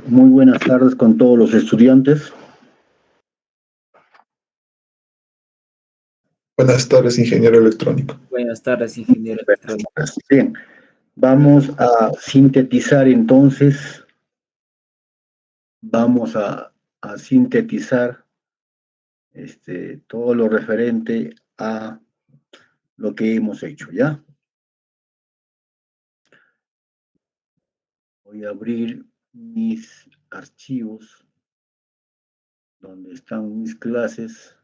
Muy buenas tardes con todos los estudiantes. Buenas tardes, ingeniero electrónico. Buenas tardes, ingeniero electrónico. Bien, vamos a sintetizar entonces, vamos a sintetizar todo lo referente a lo que hemos hecho, ¿ya? Voy a abrir mis archivos donde están mis clases.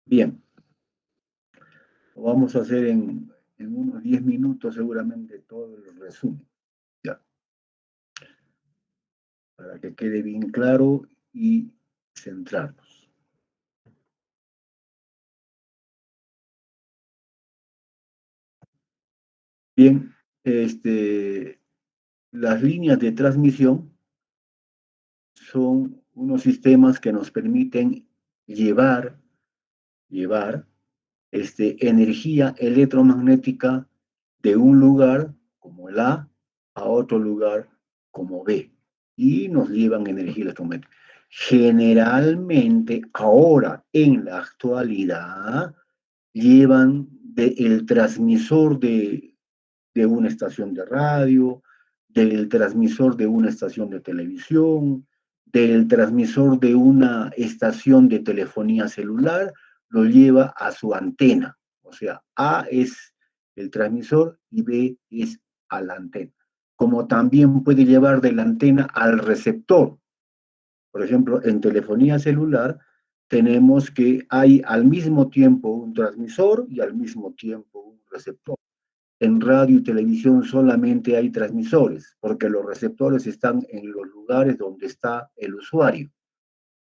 Bien, lo vamos a hacer en unos 10 minutos seguramente todo el resumen, ¿ya? Para que quede bien claro y centrarnos. Bien, las líneas de transmisión son unos sistemas que nos permiten llevar energía electromagnética de un lugar como el a otro lugar como B. Y nos llevan energía electromagnética. Generalmente, ahora, en la actualidad, llevan el transmisor de una estación de radio, del transmisor de una estación de televisión, del transmisor de una estación de telefonía celular, lo lleva a su antena. O sea, A es el transmisor y B es a la antena. Como también puede llevar de la antena al receptor. Por ejemplo, en telefonía celular tenemos que hay al mismo tiempo un transmisor y al mismo tiempo un receptor. En radio y televisión solamente hay transmisores, porque los receptores están en los lugares donde está el usuario.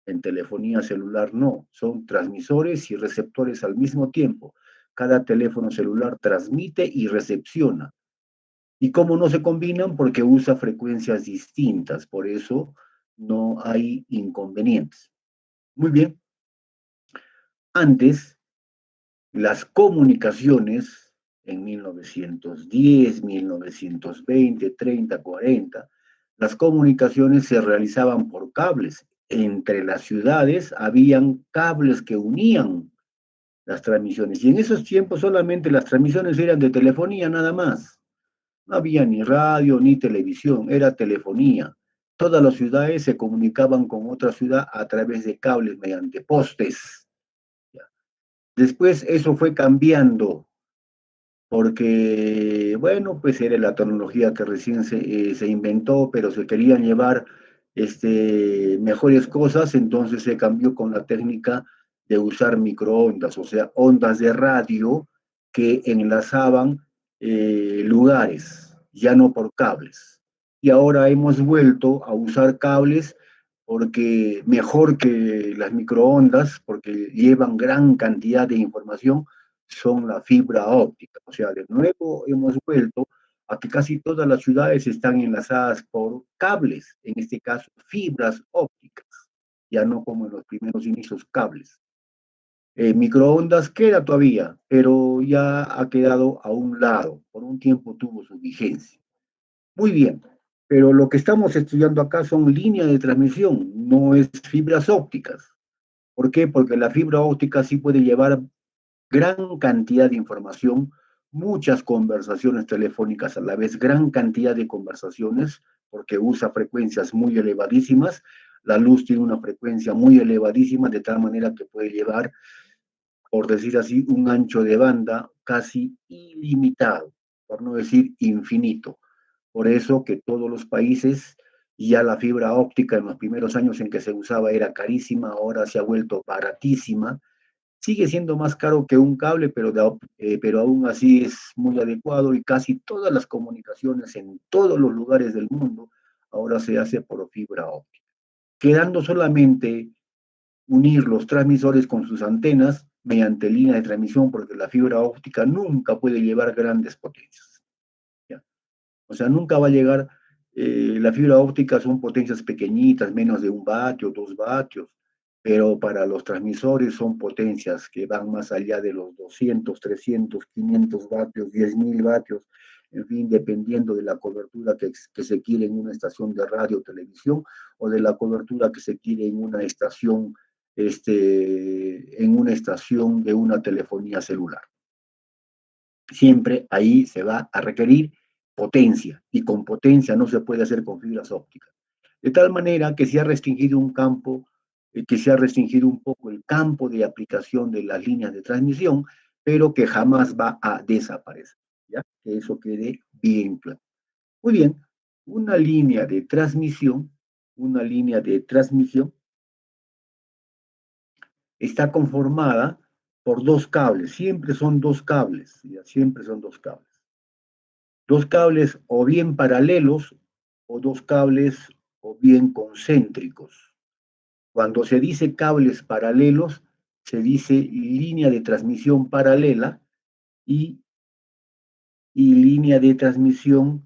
En telefonía celular no, son transmisores y receptores al mismo tiempo. Cada teléfono celular transmite y recepciona. ¿Y cómo no se combinan? Porque usa frecuencias distintas, por eso no hay inconvenientes. Muy bien. Antes, las comunicaciones en 1910, 1920, 30, 40, las comunicaciones se realizaban por cables. Entre las ciudades habían cables que unían las transmisiones. Y en esos tiempos solamente las transmisiones eran de telefonía nada más. No había ni radio ni televisión, era telefonía. Todas las ciudades se comunicaban con otra ciudad a través de cables mediante postes. Después eso fue cambiando porque, bueno, pues era la tecnología que recién se inventó, pero se querían llevar mejores cosas, entonces se cambió con la técnica de usar microondas, o sea, ondas de radio que enlazaban lugares, ya no por cables. Y ahora hemos vuelto a usar cables porque mejor que las microondas, porque llevan gran cantidad de información, son la fibra óptica. O sea, de nuevo hemos vuelto a que casi todas las ciudades están enlazadas por cables, en este caso fibras ópticas, ya no como en los primeros inicios cables. Microondas queda todavía, pero ya ha quedado a un lado, por un tiempo tuvo su vigencia. Muy bien, pero lo que estamos estudiando acá son líneas de transmisión, no es fibras ópticas. ¿Por qué? Porque la fibra óptica sí puede llevar gran cantidad de información, muchas conversaciones telefónicas a la vez, gran cantidad de conversaciones, porque usa frecuencias muy elevadísimas. La luz tiene una frecuencia muy elevadísima, de tal manera que puede llevar, por decir así, un ancho de banda casi ilimitado, por no decir infinito. Por eso que todos los países, ya la fibra óptica en los primeros años en que se usaba era carísima, ahora se ha vuelto baratísima. Sigue siendo más caro que un cable, pero aún así es muy adecuado y casi todas las comunicaciones en todos los lugares del mundo ahora se hace por fibra óptica. Quedando solamente unir los transmisores con sus antenas mediante línea de transmisión, porque la fibra óptica nunca puede llevar grandes potencias. ¿Ya? O sea, nunca va a llegar La fibra óptica son potencias pequeñitas, menos de 1 vatio, 2 vatios, pero para los transmisores son potencias que van más allá de los 200, 300, 500 vatios, 10.000 vatios, en fin, dependiendo de la cobertura que se quiere en una estación de radio o televisión o de la cobertura que se quiere en una estación de una telefonía celular. Siempre ahí se va a requerir potencia, y con potencia no se puede hacer con fibras ópticas. De tal manera que se ha restringido un campo, que se ha restringido un poco el campo de aplicación de las líneas de transmisión, pero que jamás va a desaparecer, ¿ya? Que eso quede bien claro. Muy bien, una línea de transmisión, una línea de transmisión está conformada por 2 cables, siempre son 2 cables, ¿ya? Siempre son 2 cables. 2 cables o bien paralelos o 2 cables o bien concéntricos. Cuando se dice cables paralelos, se dice línea de transmisión paralela y, y línea de transmisión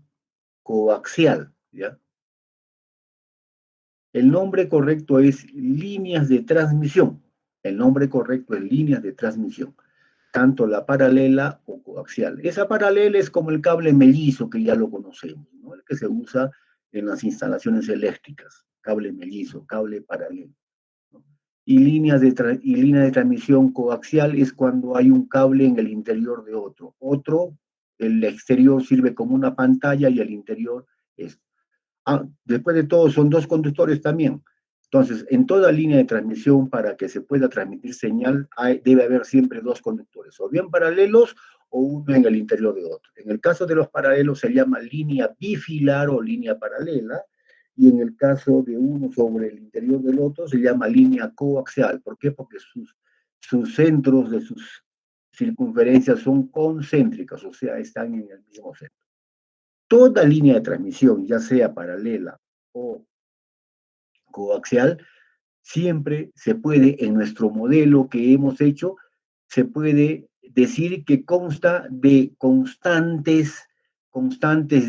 coaxial, ¿ya? El nombre correcto es líneas de transmisión. El nombre correcto es líneas de transmisión, tanto la paralela o coaxial. Esa paralela es como el cable mellizo, que ya lo conocemos, ¿no? El que se usa en las instalaciones eléctricas, cable mellizo, cable paralelo, ¿no? Y línea de transmisión coaxial es cuando hay un cable en el interior de otro. El exterior sirve como una pantalla y el interior es. Después de todo, son 2 conductores también. Entonces, en toda línea de transmisión, para que se pueda transmitir señal, debe haber siempre 2 conductores, o bien paralelos o uno en el interior de otro. En el caso de los paralelos se llama línea bifilar o línea paralela, y en el caso de uno sobre el interior del otro se llama línea coaxial. ¿Por qué? Porque sus centros de sus circunferencias son concéntricas, o sea, están en el mismo centro. Toda línea de transmisión, ya sea paralela o coaxial, siempre se puede, en nuestro modelo que hemos hecho, se puede decir que consta de constantes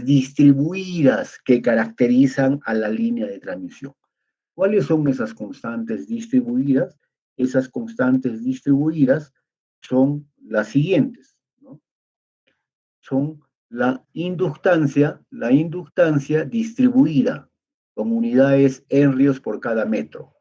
distribuidas que caracterizan a la línea de transmisión. ¿Cuáles son esas constantes distribuidas? Esas constantes distribuidas son las siguientes, ¿no? Son la inductancia distribuida con unidades henrios por cada metro,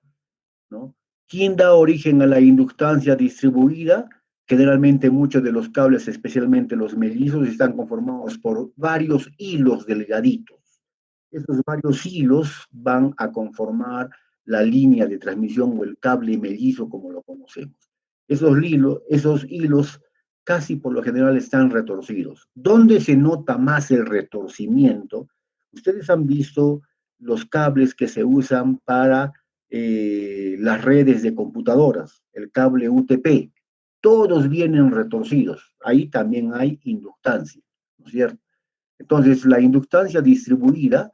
¿no? ¿Quién da origen a la inductancia distribuida? Generalmente muchos de los cables, especialmente los mellizos, están conformados por varios hilos delgaditos. Esos varios hilos van a conformar la línea de transmisión o el cable mellizo como lo conocemos. Esos hilos casi por lo general están retorcidos. ¿Dónde se nota más el retorcimiento? Ustedes han visto los cables que se usan para las redes de computadoras, el cable UTP. Todos vienen retorcidos. Ahí también hay inductancia, ¿no es cierto? Entonces, la inductancia distribuida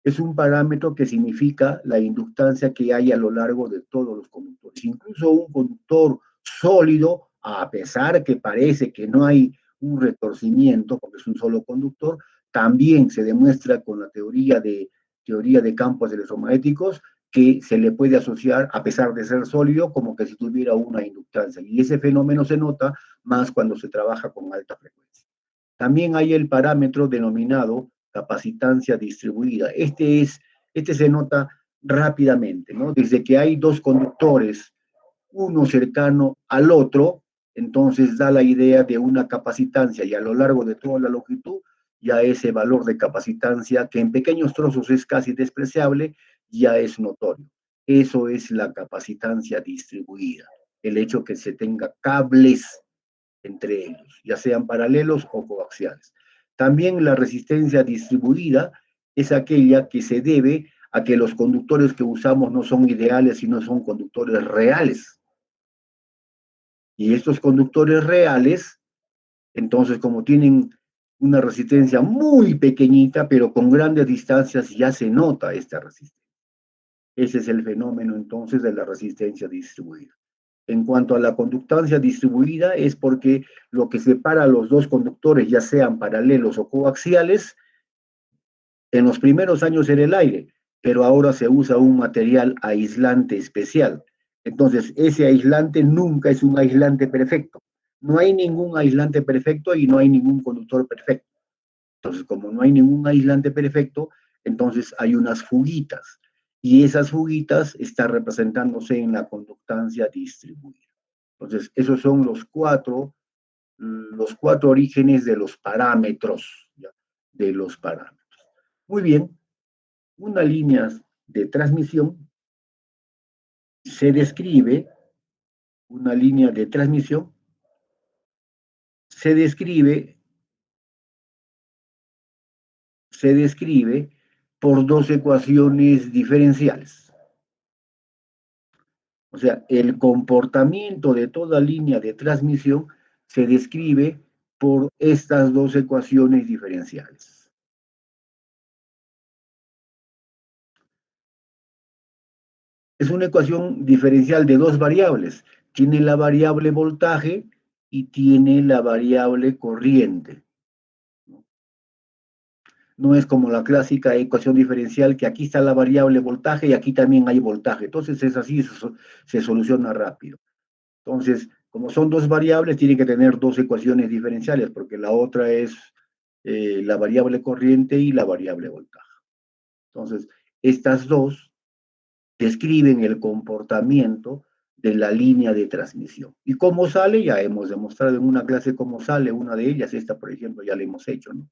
es un parámetro que significa la inductancia que hay a lo largo de todos los conductores. Incluso un conductor sólido, a pesar que parece que no hay un retorcimiento, porque es un solo conductor, también se demuestra con la teoría de campos electromagnéticos que se le puede asociar, a pesar de ser sólido, como que si tuviera una inductancia. Y ese fenómeno se nota más cuando se trabaja con alta frecuencia. También hay el parámetro denominado capacitancia distribuida. Este se nota rápidamente, ¿no? Desde que hay 2 conductores, uno cercano al otro, entonces da la idea de una capacitancia, y a lo largo de toda la longitud, ya ese valor de capacitancia, que en pequeños trozos es casi despreciable, ya es notorio. Eso es la capacitancia distribuida, el hecho que se tenga cables entre ellos, ya sean paralelos o coaxiales. También la resistencia distribuida es aquella que se debe a que los conductores que usamos no son ideales, sino son conductores reales. Y estos conductores reales, entonces, como tienen una resistencia muy pequeñita, pero con grandes distancias, ya se nota esta resistencia. Ese es el fenómeno entonces de la resistencia distribuida. En cuanto a la conductancia distribuida, es porque lo que separa a los 2 conductores, ya sean paralelos o coaxiales, En los primeros años era el aire, pero ahora se usa un material aislante especial. Entonces, ese aislante nunca es un aislante perfecto. No hay ningún aislante perfecto y no hay ningún conductor perfecto. Entonces, como no hay ningún aislante perfecto, entonces hay unas fuguitas. Y esas fuguitas están representándose en la conductancia distribuida. Entonces, esos son los cuatro orígenes de los parámetros, ¿ya? De los parámetros. Muy bien, una línea de transmisión se describe, una línea de transmisión se describe, se describe por dos ecuaciones diferenciales. O sea, el comportamiento de toda línea de transmisión se describe por estas dos ecuaciones diferenciales. Es una ecuación diferencial de dos variables. Tiene la variable voltaje y tiene la variable corriente. No es como la clásica ecuación diferencial que aquí está la variable voltaje y aquí también hay voltaje. Entonces es así, se soluciona rápido. Entonces, como son dos variables, tiene que tener dos ecuaciones diferenciales, porque la otra es la variable corriente y la variable voltaje. Entonces, estas dos describen el comportamiento de la línea de transmisión. ¿Y cómo sale? Ya hemos demostrado en una clase cómo sale una de ellas. Esta, por ejemplo, ya la hemos hecho, ¿no?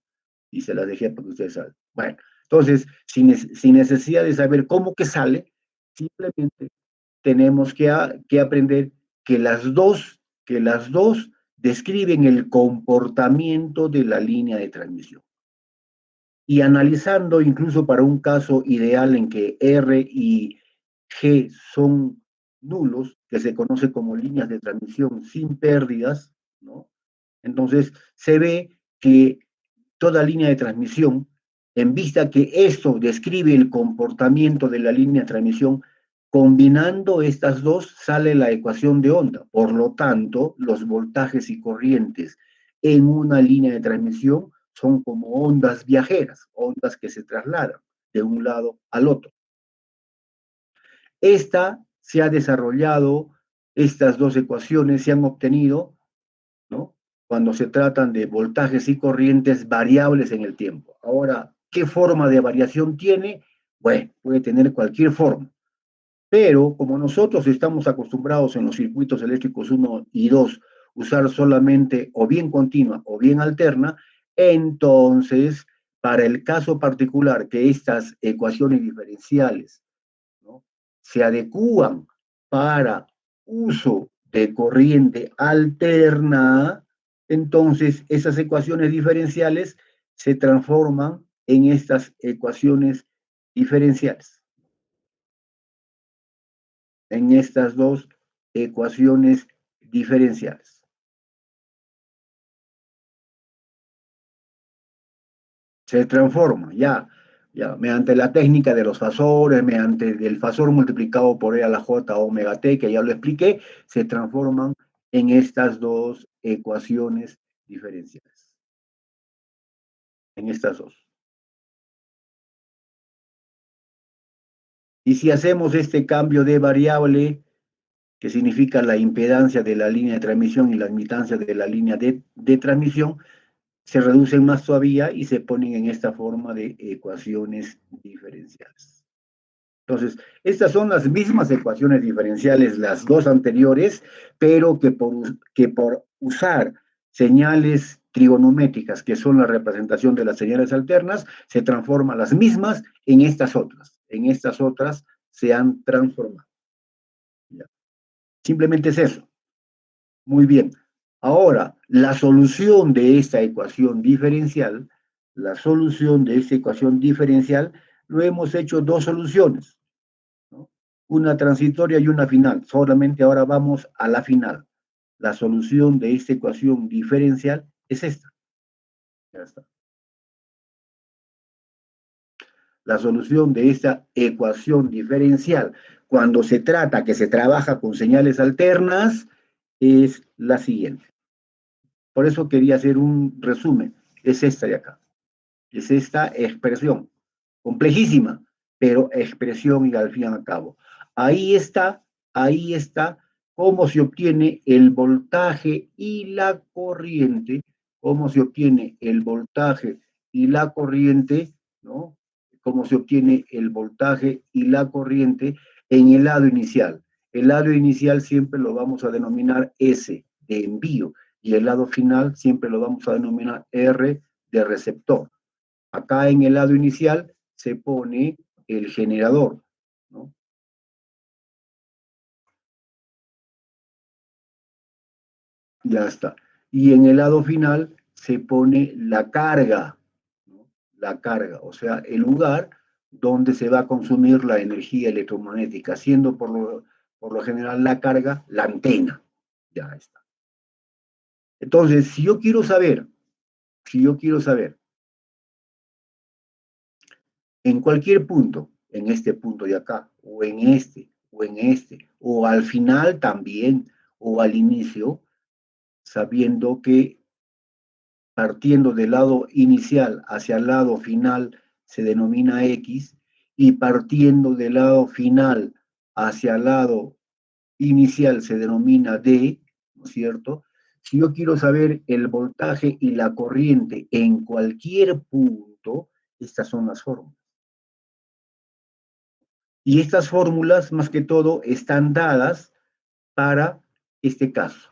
Y se las dejé para que ustedes saben. Bueno, entonces, sin necesidad de saber cómo que sale, simplemente tenemos que aprender que las dos describen el comportamiento de la línea de transmisión. Y analizando incluso para un caso ideal en que R y G son nulos, que se conoce como líneas de transmisión sin pérdidas, ¿no? Entonces se ve que toda línea de transmisión, en vista que esto describe el comportamiento de la línea de transmisión, combinando estas dos sale la ecuación de onda. Por lo tanto, los voltajes y corrientes en una línea de transmisión son como ondas viajeras, ondas que se trasladan de un lado al otro. Esta se ha desarrollado, estas dos ecuaciones se han obtenido, ¿no? Cuando se tratan de voltajes y corrientes variables en el tiempo. Ahora, ¿qué forma de variación tiene? Bueno, puede tener cualquier forma. Pero como nosotros estamos acostumbrados en los circuitos eléctricos 1 y 2 usar solamente o bien continua o bien alterna, entonces, para el caso particular que estas ecuaciones diferenciales, ¿no?, se adecúan para uso de corriente alterna, entonces esas ecuaciones diferenciales se transforman en estas ecuaciones diferenciales, en estas dos ecuaciones diferenciales. Se transforma, ya, mediante la técnica de los fasores, mediante el fasor multiplicado por E a la J omega T, que ya lo expliqué, se transforman en estas dos ecuaciones diferenciales. En estas dos. Y si hacemos este cambio de variable, que significa la impedancia de la línea de transmisión y la admitancia de la línea de transmisión, se reducen más todavía y se ponen en esta forma de ecuaciones diferenciales. Entonces, estas son las mismas ecuaciones diferenciales, las dos anteriores, pero que por usar señales trigonométricas, que son la representación de las señales alternas, se transforman las mismas en estas otras. En estas otras se han transformado. ¿Ya? Simplemente es eso. Muy bien. Ahora, la solución de esta ecuación diferencial, lo hemos hecho dos soluciones, ¿no? Una transitoria y una final. Solamente ahora vamos a la final. La solución de esta ecuación diferencial es esta. Ya está. La solución de esta ecuación diferencial, cuando se trata que se trabaja con señales alternas, es la siguiente. Por eso quería hacer un resumen. Es esta de acá. Es esta expresión. complejísima, pero expresión y al fin y al cabo. Ahí está cómo se obtiene el voltaje y la corriente, cómo se obtiene el voltaje y la corriente, ¿no? Cómo se obtiene el voltaje y la corriente en el lado inicial. El lado inicial siempre lo vamos a denominar S de envío y el lado final siempre lo vamos a denominar R de receptor. Acá en el lado inicial se pone el generador, ¿no? Ya está. Y en el lado final se pone la carga, ¿no? La carga, o sea, el lugar donde se va a consumir la energía electromagnética, siendo por lo general la carga la antena. Ya está. Entonces, si yo quiero saber en cualquier punto, en este punto de acá, o al final también, o al inicio, sabiendo que partiendo del lado inicial hacia el lado final se denomina X, y partiendo del lado final hacia el lado inicial se denomina D, ¿no es cierto? Si yo quiero saber el voltaje y la corriente en cualquier punto, estas son las fórmulas. Y estas fórmulas, más que todo, están dadas para este caso.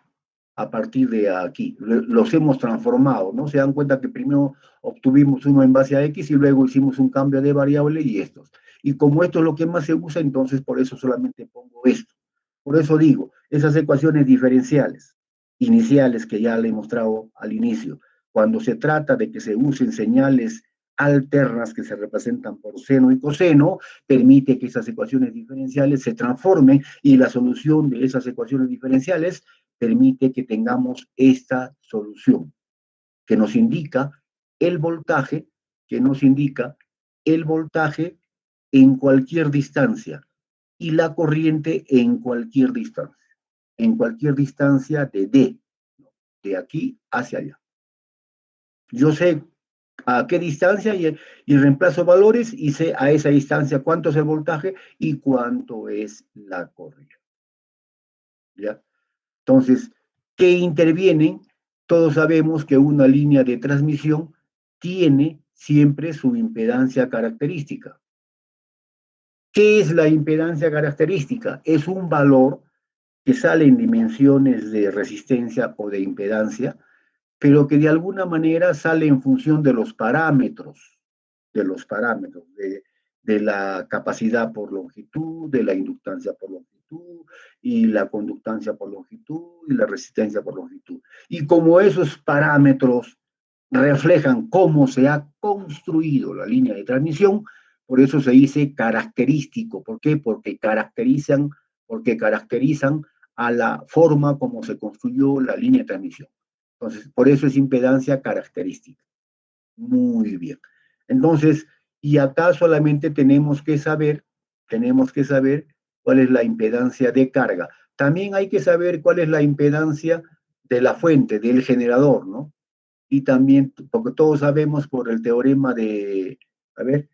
A partir de aquí, los hemos transformado, ¿no? Se dan cuenta que primero obtuvimos uno en base a X y luego hicimos un cambio de variable y estos. Y como esto es lo que más se usa, entonces por eso solamente pongo esto. Por eso digo, esas ecuaciones diferenciales, iniciales que ya le he mostrado al inicio, cuando se trata de que se usen señales alternas que se representan por seno y coseno, permite que esas ecuaciones diferenciales se transformen y la solución de esas ecuaciones diferenciales permite que tengamos esta solución que nos indica el voltaje, que nos indica el voltaje en cualquier distancia y la corriente en cualquier distancia de D, de aquí hacia allá. Yo sé a qué distancia y reemplazo valores y sé a esa distancia cuánto es el voltaje y cuánto es la corriente. ¿Ya? Entonces, ¿qué intervienen? Todos sabemos que una línea de transmisión tiene siempre su impedancia característica. ¿Qué es la impedancia característica? Es un valor que sale en dimensiones de resistencia o de impedancia, pero que de alguna manera sale en función de la capacidad por longitud, de la inductancia por longitud, y la conductancia por longitud, y la resistencia por longitud. Y como esos parámetros reflejan cómo se ha construido la línea de transmisión, por eso se dice característico. ¿Por qué? Porque caracterizan a la forma como se construyó la línea de transmisión. Entonces, por eso es impedancia característica. Muy bien. Entonces, y acá solamente tenemos que saber cuál es la impedancia de carga. También hay que saber cuál es la impedancia de la fuente, del generador, ¿no? Y también, porque todos sabemos por el teorema de, a ver,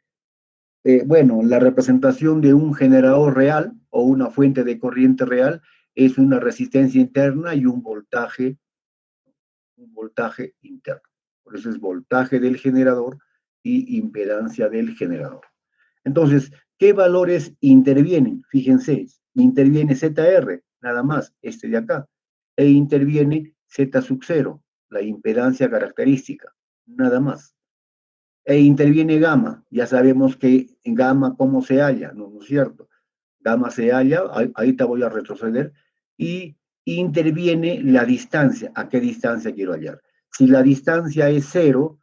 bueno, la representación de un generador real o una fuente de corriente real es una resistencia interna y un voltaje interno. Por eso es voltaje del generador y impedancia del generador. Entonces, ¿qué valores intervienen? Fíjense, interviene ZR, nada más, este de acá, e interviene Z sub 0, la impedancia característica, nada más. E interviene gamma, ya sabemos que en gamma cómo se halla, ¿no es cierto? Gamma se halla, ahí te voy a retroceder, y interviene la distancia. ¿A qué distancia quiero hallar? Si la distancia es cero,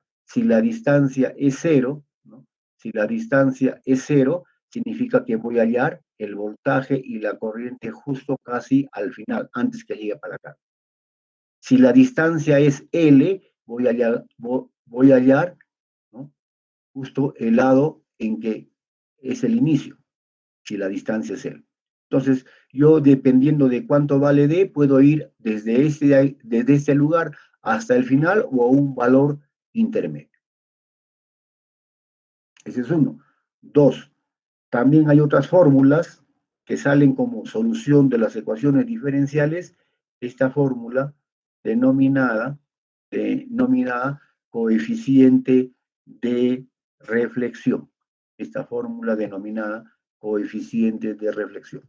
¿no? Si la distancia es cero, significa que voy a hallar el voltaje y la corriente justo casi al final, antes que llegue para acá. Si la distancia es L, voy a hallar, ¿no? Justo el lado en que es el inicio, si la distancia es L. Entonces, yo dependiendo de cuánto vale D, puedo ir desde este lugar hasta el final o a un valor intermedio. Ese es uno. 2. También hay otras fórmulas que salen como solución de las ecuaciones diferenciales. Esta fórmula denominada coeficiente de reflexión. Esta fórmula denominada coeficiente de reflexión.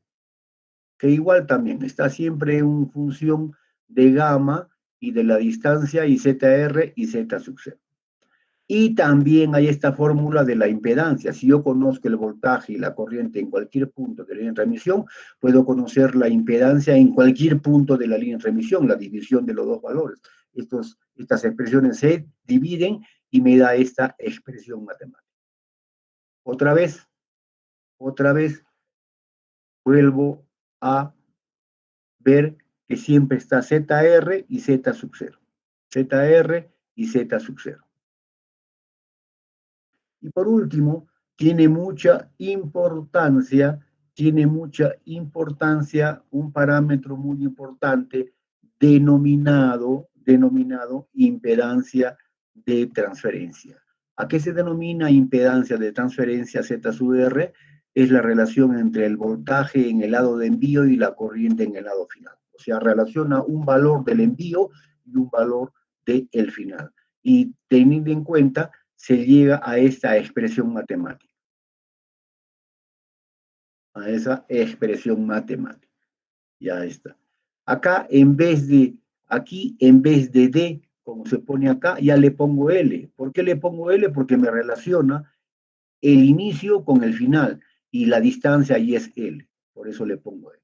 Que igual también está siempre en función de gamma y de la distancia y ZR y Z sub 0. Y también hay esta fórmula de la impedancia. Si yo conozco el voltaje y la corriente en cualquier punto de la línea de transmisión, puedo conocer la impedancia en cualquier punto de la línea de transmisión, la división de los dos valores. Estas expresiones se dividen y me da esta expresión matemática. Otra vez, vuelvo a ver que siempre está ZR y Z sub 0. ZR y Z sub 0. Y por último, tiene mucha importancia un parámetro muy importante denominado impedancia de transferencia. ¿A qué se denomina impedancia de transferencia Z sub R? Es la relación entre el voltaje en el lado de envío y la corriente en el lado final. O sea, relaciona un valor del envío y un valor del final. Y teniendo en cuenta, se llega a esta expresión matemática. A esa expresión matemática. Ya está. Acá, aquí, en vez de D, como se pone acá, ya le pongo L. ¿Por qué le pongo L? Porque me relaciona el inicio con el final y la distancia ahí es L. Por eso le pongo L.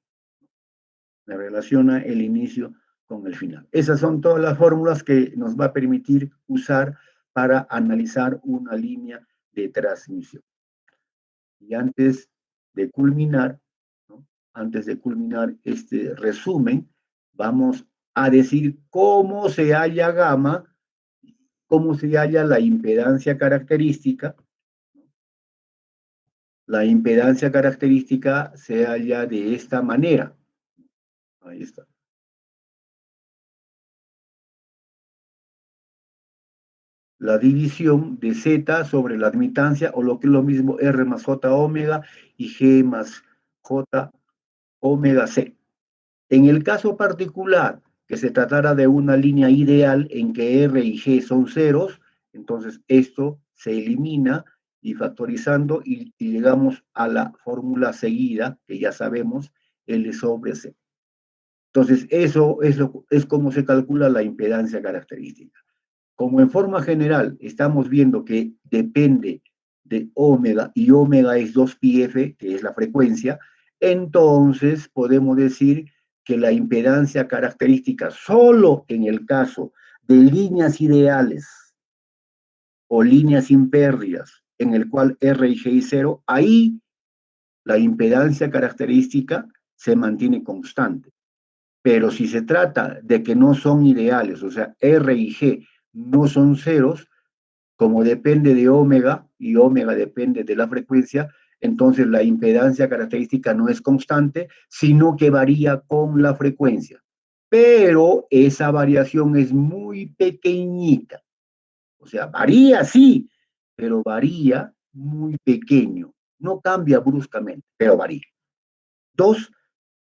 Me relaciona el inicio con el final. Esas son todas las fórmulas que nos va a permitir usar para analizar una línea de transmisión. Y antes de culminar, ¿no? Antes de culminar este resumen, vamos a decir cómo se halla gamma, cómo se halla la impedancia característica. La impedancia característica se halla de esta manera. Ahí está. La división de Z sobre la admitancia, o lo que es lo mismo, R más J omega y G más J omega C. En el caso particular, que se tratara de una línea ideal en que R y G son ceros, entonces esto se elimina y factorizando y llegamos a la fórmula seguida, que ya sabemos, L sobre C. Entonces, eso es como se calcula la impedancia característica. Como en forma general estamos viendo que depende de omega y omega es 2πf, que es la frecuencia, entonces podemos decir que la impedancia característica solo en el caso de líneas ideales o líneas impérdidas en el cual R y G es 0, ahí la impedancia característica se mantiene constante. Pero si se trata de que no son ideales, o sea, R y G no son ceros, como depende de omega y omega depende de la frecuencia, entonces la impedancia característica no es constante, sino que varía con la frecuencia. Pero esa variación es muy pequeñita. O sea, varía sí, pero varía muy pequeño. No cambia bruscamente, pero varía. 2,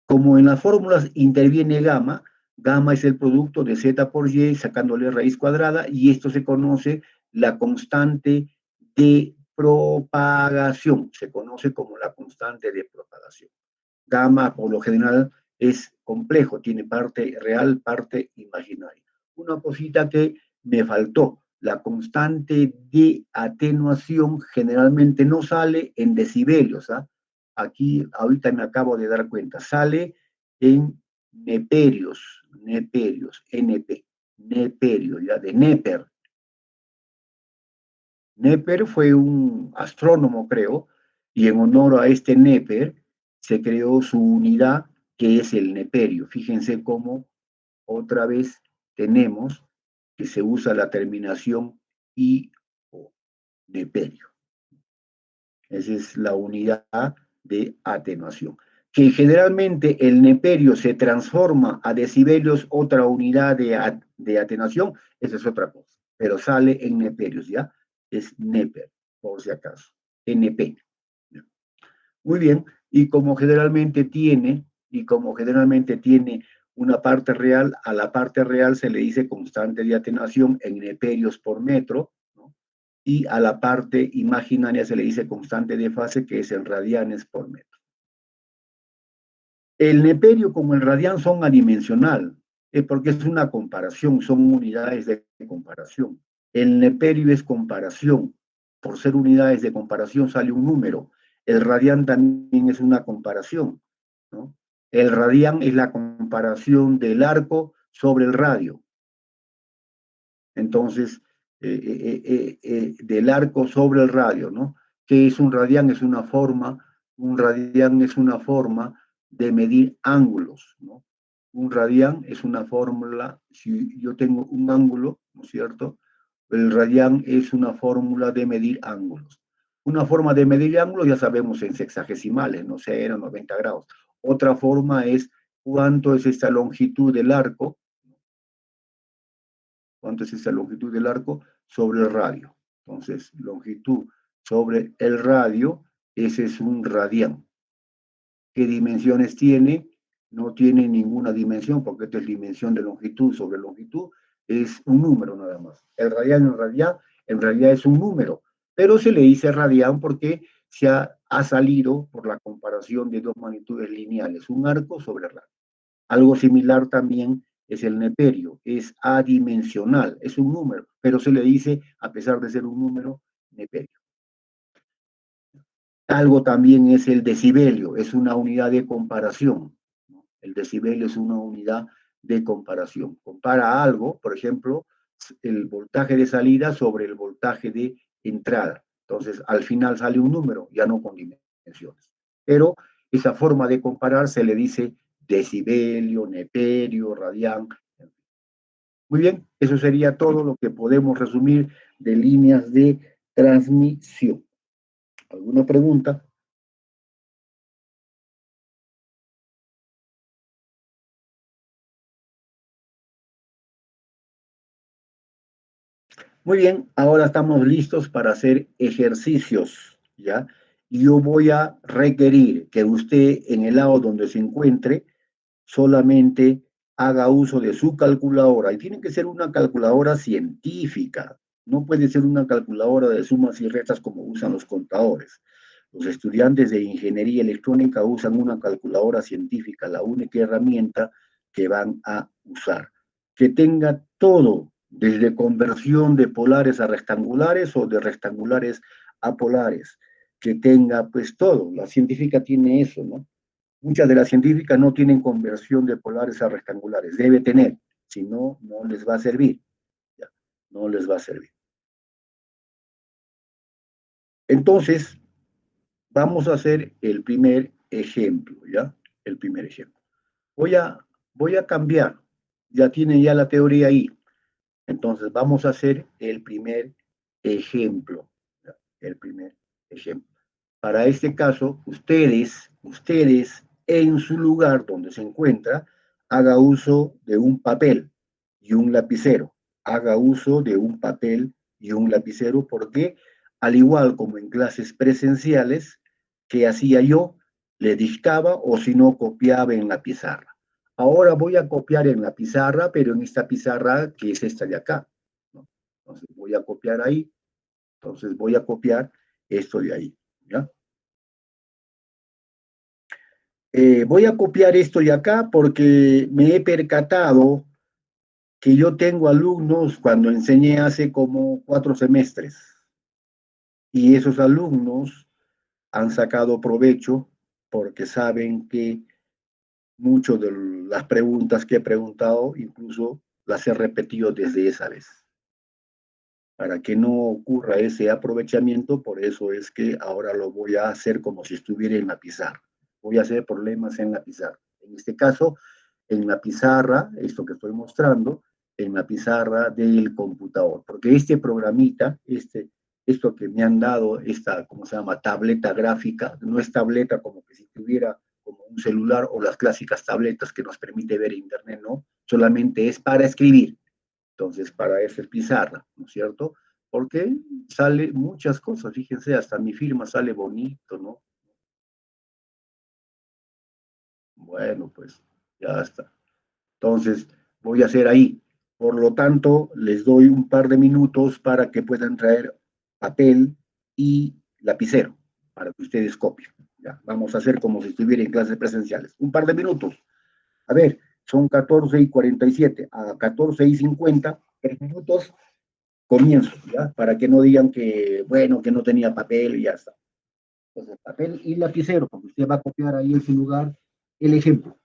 como en las fórmulas interviene gamma, gamma es el producto de z por y sacándole raíz cuadrada y esto se conoce la constante de propagación, se conoce como la constante de propagación. Gamma por lo general es complejo, tiene parte real, parte imaginaria. Una cosita que me faltó, la constante de atenuación generalmente no sale en decibelios, ¿ah? Aquí ahorita me acabo de dar cuenta, sale en neperios, NP, neperio, ya de Neper. Neper fue un astrónomo, creo, y en honor a este Neper se creó su unidad que es el neperio. Fíjense cómo otra vez tenemos que se usa la terminación I o neperio. Esa es la unidad de atenuación. Que generalmente el neperio se transforma a decibelios, otra unidad de atenuación, esa es otra cosa, pero sale en neperios, ¿ya? Es neper, por si acaso, NP. Muy bien, y como generalmente tiene una parte real, a la parte real se le dice constante de atenuación en neperios por metro, ¿no? Y a la parte imaginaria se le dice constante de fase, que es en radianes por metro. El neperio como el radián son adimensional, porque es una comparación, son unidades de comparación. El neperio es comparación, por ser unidades de comparación sale un número. El radián también es una comparación, ¿no? El radián es la comparación del arco sobre el radio. Entonces, del arco sobre el radio, ¿no? ¿Qué es un radián? Un radián es una forma de medir ángulos, ¿no? Un radián es una fórmula, si yo tengo un ángulo, ¿no es cierto? El radián es una fórmula de medir ángulos. Una forma de medir ángulos ya sabemos en sexagesimales, no 0, 90 grados. Otra forma es cuánto es esta longitud del arco, cuánto es esa longitud del arco sobre el radio. Entonces, longitud sobre el radio, ese es un radián. ¿Qué dimensiones tiene? No tiene ninguna dimensión, porque esta es dimensión de longitud sobre longitud, es un número nada más. El radián en realidad es un número, pero se le dice radián porque ha salido por la comparación de dos magnitudes lineales, un arco sobre el radio. Algo similar también es el neperio, es adimensional, es un número, pero se le dice, a pesar de ser un número, neperio. Algo también es el decibelio, es una unidad de comparación, ¿no? El decibelio es una unidad de comparación. Compara algo, por ejemplo, el voltaje de salida sobre el voltaje de entrada. Entonces, al final sale un número, ya no con dimensiones. Pero esa forma de comparar se le dice decibelio, neperio, radián. Muy bien, eso sería todo lo que podemos resumir de líneas de transmisión. ¿Alguna pregunta? Muy bien, ahora estamos listos para hacer ejercicios, ¿ya? Yo voy a requerir que usted en el lado donde se encuentre solamente haga uso de su calculadora. Y tiene que ser una calculadora científica. No puede ser una calculadora de sumas y restas como usan los contadores. Los estudiantes de ingeniería electrónica usan una calculadora científica, la única herramienta que van a usar. Que tenga todo, desde conversión de polares a rectangulares o de rectangulares a polares. Que tenga pues todo. La científica tiene eso, ¿no? Muchas de las científicas no tienen conversión de polares a rectangulares. Debe tener, si no, no les va a servir. ¿Ya? No les va a servir. Entonces, vamos a hacer el primer ejemplo, ¿ya? El primer ejemplo. Voy a, voy a cambiar. Ya tienen ya la teoría ahí. Entonces, vamos a hacer el primer ejemplo. ¿Ya? El primer ejemplo. Para este caso, ustedes en su lugar donde se encuentra, haga uso de un papel y un lapicero. Haga uso de un papel y un lapicero porque, al igual como en clases presenciales, que hacía yo, le dictaba o si no, copiaba en la pizarra. Ahora voy a copiar en la pizarra, pero en esta pizarra que es esta de acá, ¿no? Entonces voy a copiar ahí, entonces voy a copiar esto de ahí, ¿ya? Voy a copiar esto de acá porque me he percatado que yo tengo alumnos cuando enseñé hace como 4 semestres y esos alumnos han sacado provecho porque saben que muchas de las preguntas que he preguntado incluso las he repetido desde esa vez. Para que no ocurra ese aprovechamiento, por eso es que ahora lo voy a hacer como si estuviera en la pizarra. Voy a hacer problemas en la pizarra. En este caso, en la pizarra, esto que estoy mostrando, en la pizarra del computador. Porque este programita, esto que me han dado, esta, ¿cómo se llama? Tableta gráfica, no es tableta como que si tuviera como un celular o las clásicas tabletas que nos permite ver internet, no, solamente es para escribir. Entonces, para eso es pizarra, ¿no es cierto? Porque sale muchas cosas, fíjense, hasta mi firma sale bonito, ¿no? Bueno, pues ya está. Entonces, voy a hacer ahí. Por lo tanto, les doy un par de minutos para que puedan traer papel y lapicero para que ustedes copien. Ya, vamos a hacer como si estuviera en clases presenciales. Un par de minutos. A ver, son 14:47. A 14:50, 3 minutos, comienzo, ¿ya? Para que no digan que, bueno, que no tenía papel y ya está. Entonces, papel y lapicero, porque usted va a copiar ahí en su lugar el ejemplo.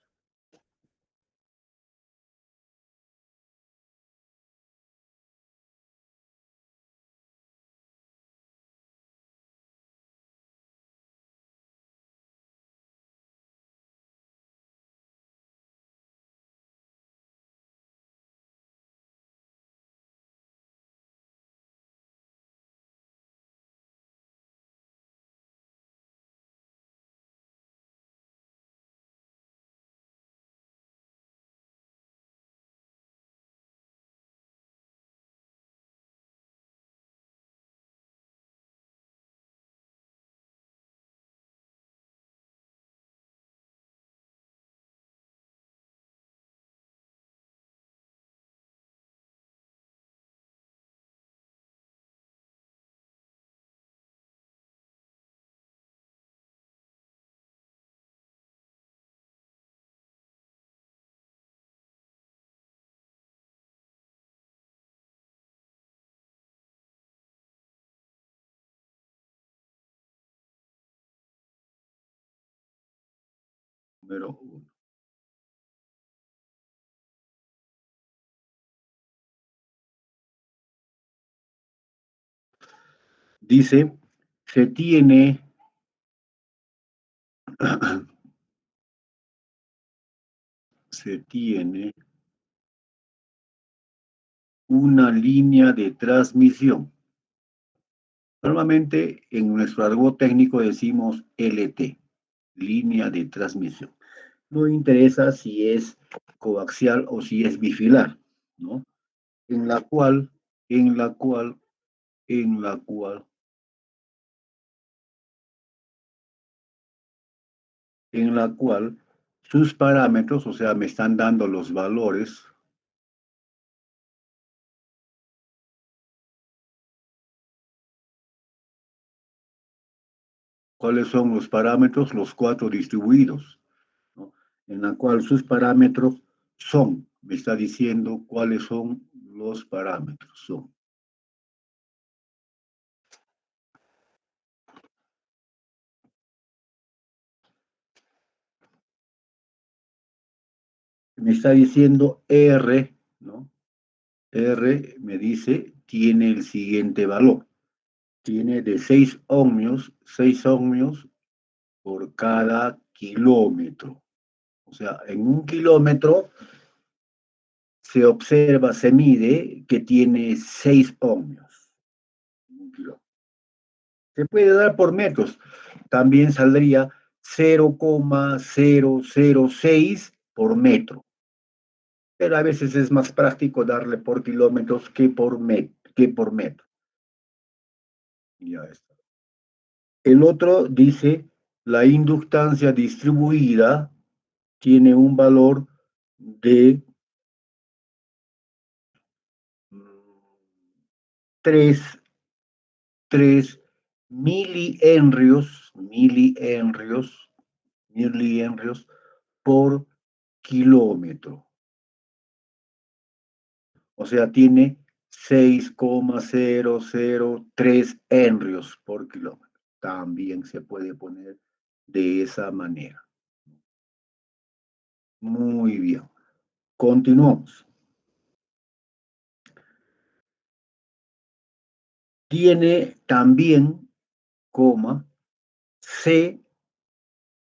Número 1. Dice, se tiene se tiene una línea de transmisión. Normalmente en nuestro argot técnico decimos LT, línea de transmisión. No interesa si es coaxial o si es bifilar, ¿no? En la cual, en la cual, en la cual, en la cual sus parámetros, o sea, me están dando los valores. ¿Cuáles son los parámetros? Los 4 distribuidos, ¿no? En la cual sus parámetros son, me está diciendo cuáles son los parámetros, son. Me está diciendo R, ¿no? R me dice, tiene el siguiente valor. Tiene de 6 ohmios por cada kilómetro. O sea, en un kilómetro se observa, se mide que tiene 6 ohmios. Se puede dar por metros. También saldría 0,006 por metro. Pero a veces es más práctico darle por kilómetros que por metro. Ya está. El otro dice, la inductancia distribuida tiene un valor de 3 milihenrios por kilómetro. O sea, tiene 6,003 henrios por kilómetro. También se puede poner de esa manera. Muy bien. Continuamos. Tiene también, C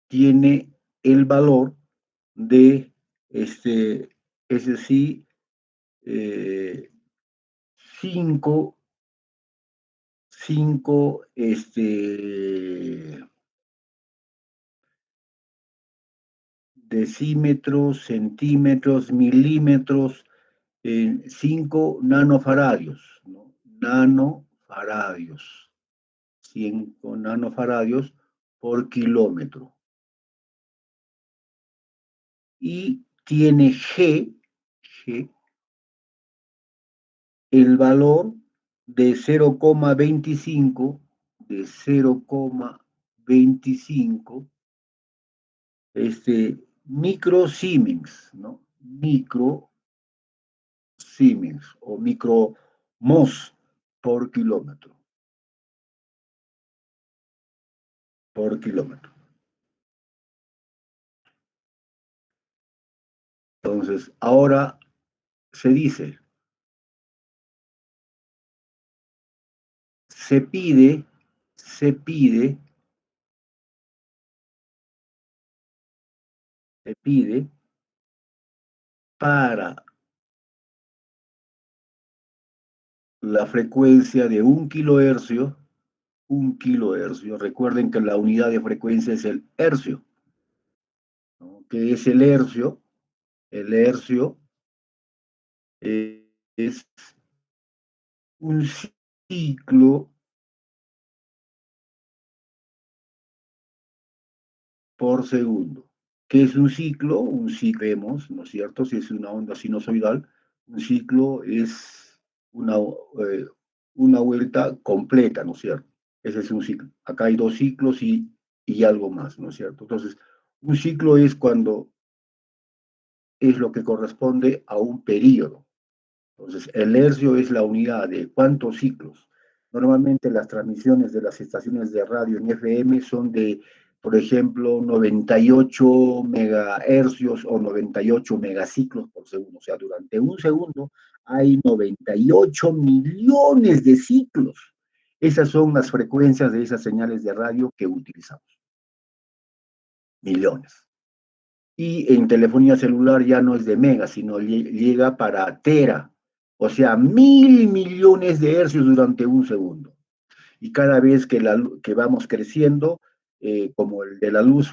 tiene el valor de, es decir, 5 decímetros, centímetros, milímetros, 5 nanofaradios, ¿no? Nanofaradios, 5 nanofaradios por kilómetro. y tiene G, el valor de 0,25, de 0,25, micro Siemens, ¿no? Micro Siemens o micromos por kilómetro. Por kilómetro. Entonces, ahora se dice, se pide para la frecuencia de 1 kilohercio, recuerden que la unidad de frecuencia es el hercio, ¿no? ¿Qué es el hercio? El hercio es un ciclo por segundo. ¿Qué es un ciclo? Un ciclo, vemos, ¿no es cierto? Si es una onda sinusoidal, un ciclo es una vuelta completa, ¿no es cierto? Ese es un ciclo. Acá hay 2 ciclos y algo más, ¿no es cierto? Entonces, un ciclo es cuando es lo que corresponde a un periodo. Entonces, el hercio es la unidad de cuántos ciclos. Normalmente las transmisiones de las estaciones de radio en FM son de, por ejemplo, 98 megahercios o 98 megaciclos por segundo. O sea, durante un segundo hay 98 millones de ciclos. Esas son las frecuencias de esas señales de radio que utilizamos. Millones. Y en telefonía celular ya no es de mega, sino llega para tera, o sea, 1.000 millones de hercios durante un segundo. Y cada vez que vamos creciendo, como el de la luz,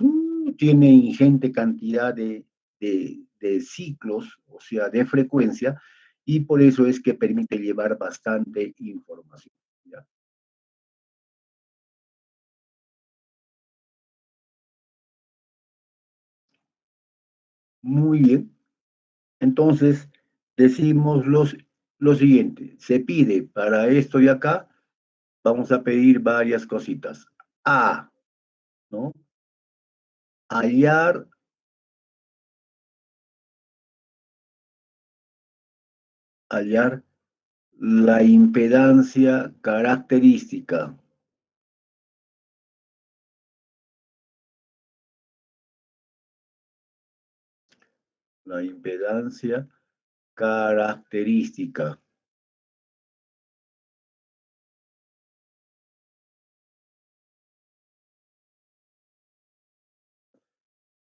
tiene ingente cantidad de ciclos, o sea, de frecuencia, y por eso es que permite llevar bastante información. ¿Ya? Muy bien. Entonces, decimos lo siguiente, se pide para esto de acá, vamos a pedir varias cositas. A, ¿no? Hallar la impedancia característica. La impedancia característica.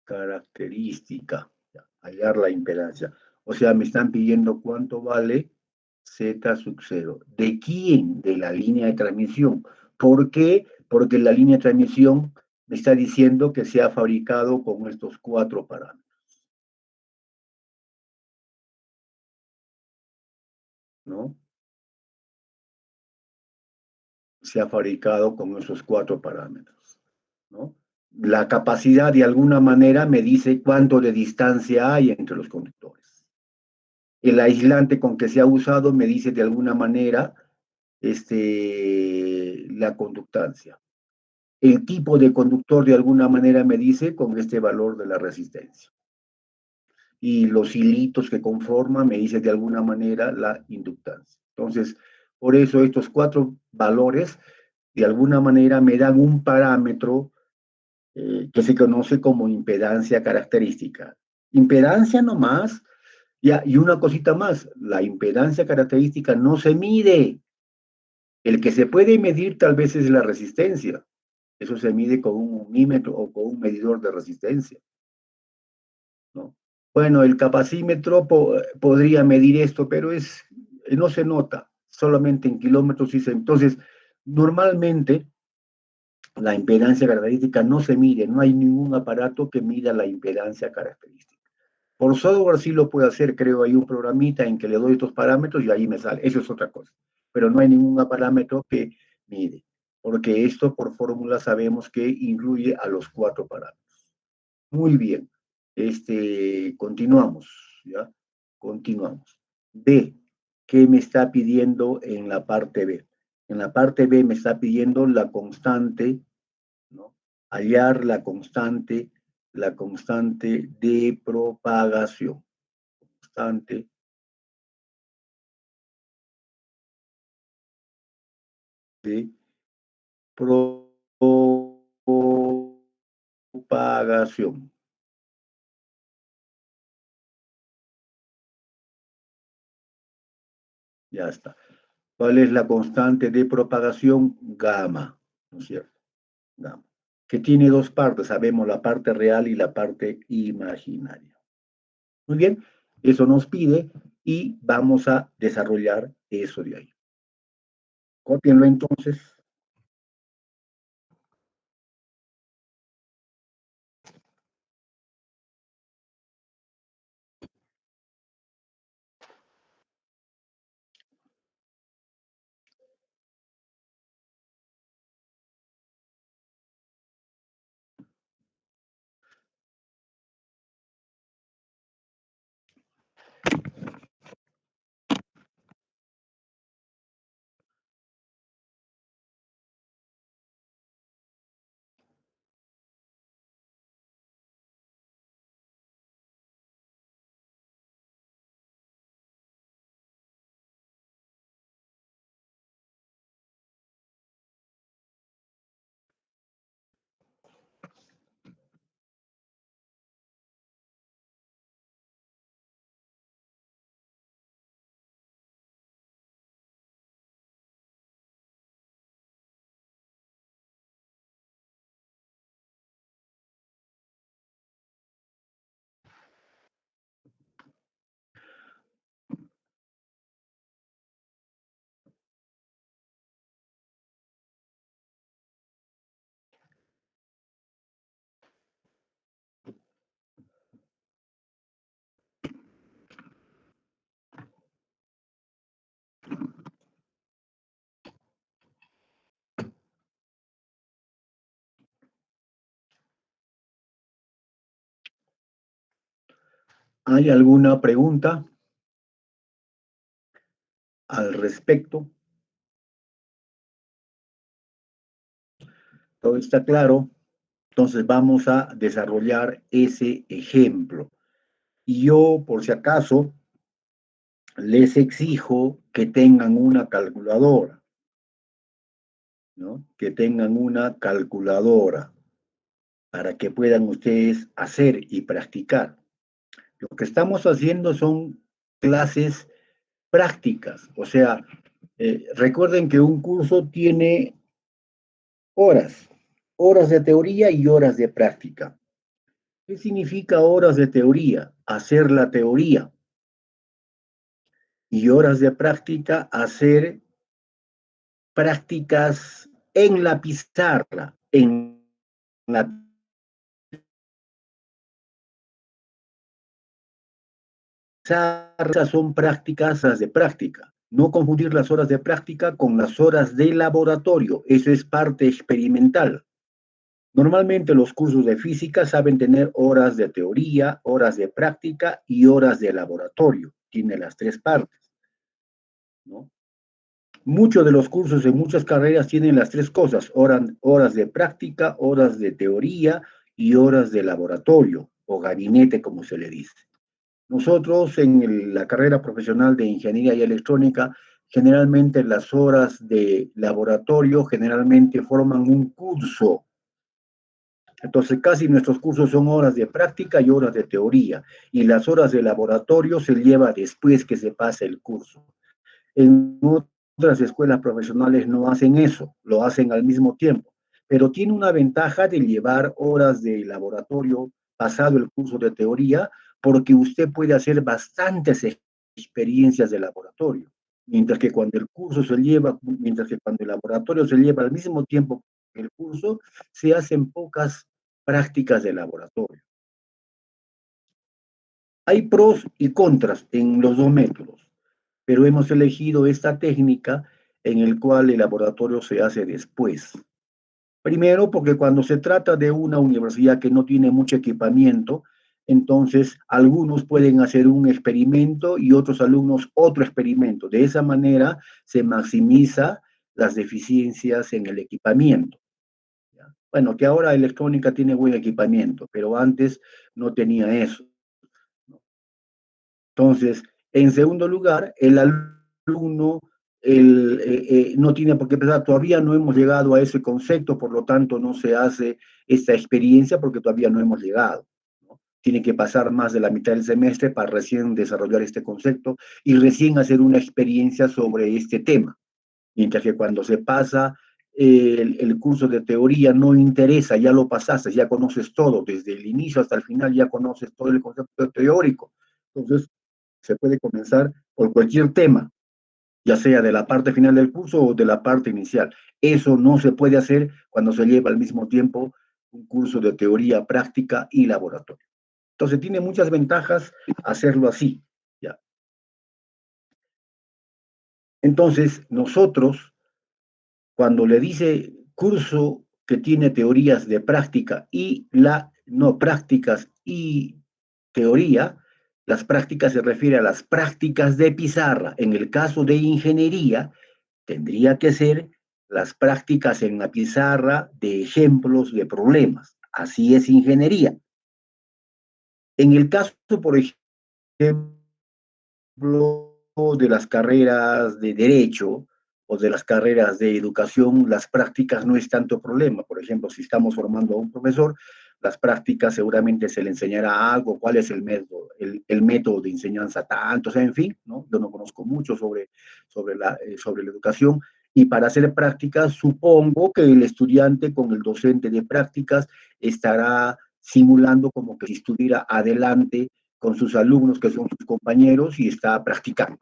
Característica. Hallar la impedancia. O sea, me están pidiendo cuánto vale Z sub 0. ¿De quién? De la línea de transmisión. ¿Por qué? Porque la línea de transmisión me está diciendo que se ha fabricado con estos 4 parámetros. ¿No? Se ha fabricado con esos 4 parámetros. ¿No? La capacidad de alguna manera me dice cuánto de distancia hay entre los conductores. El aislante con que se ha usado me dice de alguna manera la conductancia. El tipo de conductor de alguna manera me dice con este valor de la resistencia. Y los hilitos que conforman me dice de alguna manera la inductancia. Entonces, por eso estos 4 valores de alguna manera me dan un parámetro que se conoce como impedancia característica. Impedancia nomás, ya, y una cosita más, la impedancia característica no se mide. El que se puede medir tal vez es la resistencia. Eso se mide con un ohmímetro o con un medidor de resistencia, ¿no? Bueno, el capacímetro podría medir esto, pero no se nota, solamente en kilómetros. Entonces, normalmente la impedancia característica no se mide, no hay ningún aparato que mida la impedancia característica. Por software sí lo puedo hacer, creo, hay un programita en que le doy estos parámetros y ahí me sale, eso es otra cosa, pero no hay ningún parámetro que mide, porque esto por fórmula sabemos que incluye a los 4 parámetros. Muy bien, Continuamos, ¿ya? Continuamos. B, ¿qué me está pidiendo en la parte B? En la parte B me está pidiendo la constante, ¿no? Hallar la constante de propagación. Constante de propagación. Ya está. ¿Cuál es la constante de propagación? Gamma, ¿no es cierto? Gamma. Que tiene dos partes, sabemos la parte real y la parte imaginaria. Muy bien, eso nos pide y vamos a desarrollar eso de ahí. Cópienlo entonces. ¿Hay alguna pregunta al respecto? ¿Todo está claro? Entonces vamos a desarrollar ese ejemplo. Y yo, por si acaso, les exijo que tengan una calculadora, ¿no? Que tengan una calculadora para que puedan ustedes hacer y practicar. Lo que estamos haciendo son clases prácticas, o sea, recuerden que un curso tiene horas, horas de teoría y horas de práctica. ¿Qué significa horas de teoría? Hacer la teoría. Y horas de práctica, hacer prácticas en la pizarra, en la pizarra son prácticas de práctica. No confundir las horas de práctica con las horas de laboratorio, eso es parte experimental. Normalmente los cursos de física saben tener horas de teoría, horas de práctica y horas de laboratorio. Tiene las tres partes, ¿no? Muchos de los cursos en muchas carreras tienen las tres cosas, horas de práctica, horas de teoría y horas de laboratorio o gabinete, como se le dice. Nosotros en la carrera profesional de ingeniería y electrónica, generalmente las horas de laboratorio generalmente forman un curso. Entonces casi nuestros cursos son horas de práctica y horas de teoría, y las horas de laboratorio se lleva después que se pase el curso. En otras escuelas profesionales no hacen eso, lo hacen al mismo tiempo, pero tiene una ventaja de llevar horas de laboratorio pasado el curso de teoría, porque usted puede hacer bastantes experiencias de laboratorio, mientras que cuando el laboratorio se lleva al mismo tiempo que el curso, se hacen pocas prácticas de laboratorio. Hay pros y contras en los dos métodos, pero hemos elegido esta técnica en el cual el laboratorio se hace después. Primero, porque cuando se trata de una universidad que no tiene mucho equipamiento, entonces algunos pueden hacer un experimento y otros alumnos otro experimento. De esa manera se maximiza las deficiencias en el equipamiento. ¿Ya? Bueno, que ahora electrónica tiene buen equipamiento, pero antes no tenía eso. Entonces, en segundo lugar, el alumno no tiene por qué pensar, todavía no hemos llegado a ese concepto, por lo tanto no se hace esta experiencia porque todavía no hemos llegado, ¿no? Tiene que pasar más de la mitad del semestre para recién desarrollar este concepto y recién hacer una experiencia sobre este tema. Mientras que cuando se pasa el curso de teoría no interesa, ya lo pasaste, ya conoces todo, desde el inicio hasta el final ya conoces todo el concepto teórico. Entonces, se puede comenzar por cualquier tema, ya sea de la parte final del curso o de la parte inicial. Eso no se puede hacer cuando se lleva al mismo tiempo un curso de teoría práctica y laboratorio. Entonces, tiene muchas ventajas hacerlo así. ¿Ya? Entonces, nosotros, cuando le dice curso que tiene teorías de práctica y no prácticas y teoría, las prácticas se refiere a las prácticas de pizarra. En el caso de ingeniería, tendría que ser las prácticas en la pizarra de ejemplos de problemas. Así es ingeniería. En el caso, por ejemplo, de las carreras de derecho o de las carreras de educación, las prácticas no es tanto problema. Por ejemplo, si estamos formando a un profesor, las prácticas seguramente se le enseñará algo, cuál es el método de enseñanza, tanto, o sea, en fin, ¿no? Yo no conozco mucho sobre la educación, y para hacer prácticas supongo que el estudiante con el docente de prácticas estará simulando como que si estuviera adelante con sus alumnos que son sus compañeros y está practicando.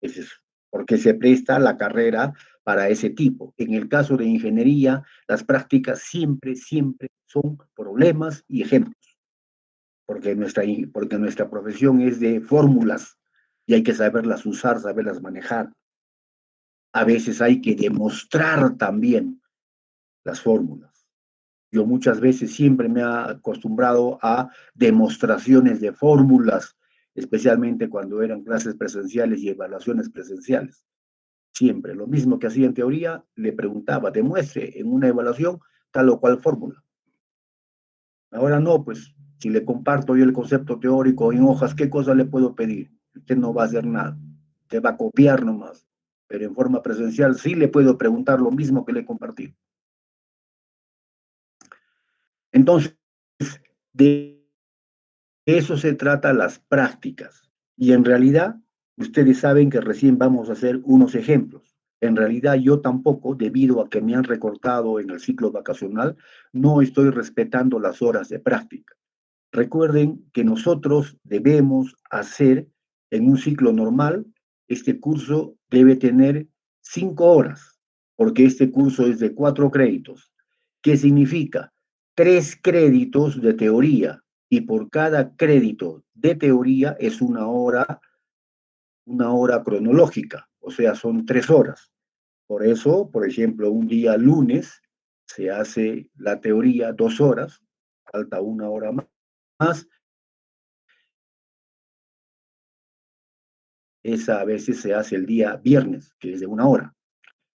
Es porque se presta la carrera para ese tipo. En el caso de ingeniería, las prácticas siempre, siempre son problemas y ejemplos, porque nuestra profesión es de fórmulas y hay que saberlas usar, saberlas manejar. A veces hay que demostrar también las fórmulas. Yo muchas veces siempre me he acostumbrado a demostraciones de fórmulas, especialmente cuando eran clases presenciales y evaluaciones presenciales. Siempre, lo mismo que hacía en teoría, le preguntaba, demuestre en una evaluación tal o cual fórmula. Ahora no, pues, si le comparto yo el concepto teórico en hojas, ¿qué cosa le puedo pedir? Usted no va a hacer nada, usted va a copiar nomás. Pero en forma presencial sí le puedo preguntar lo mismo que le compartí. Entonces, de eso se trata las prácticas. Y en realidad, ustedes saben que recién vamos a hacer unos ejemplos. En realidad, yo tampoco, debido a que me han recortado en el ciclo vacacional, no estoy respetando las horas de práctica. Recuerden que nosotros debemos hacer en un ciclo normal, este curso debe tener 5 horas, porque este curso es de 4 créditos. ¿Qué significa? 3 créditos de teoría, y por cada crédito de teoría es una hora cronológica, o sea, son 3 horas. Por eso, por ejemplo, un día lunes se hace la teoría 2 horas, falta una hora más. Esa a veces se hace el día viernes, que es de una hora.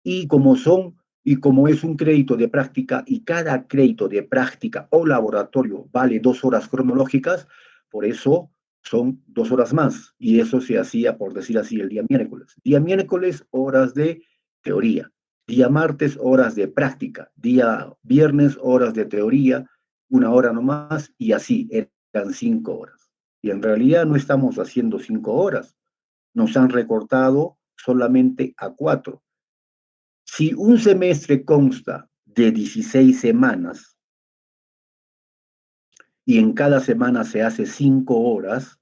Y como es un crédito de práctica y cada crédito de práctica o laboratorio vale 2 horas cronológicas, por eso son 2 horas más. Y eso se hacía, por decir así, el día miércoles. Día miércoles, horas de teoría. Día martes, horas de práctica. Día viernes, horas de teoría, una hora nomás, y así eran 5 horas. Y en realidad no estamos haciendo 5 horas, nos han recortado solamente a 4. Si un semestre consta de 16 semanas y en cada semana se hace 5 horas,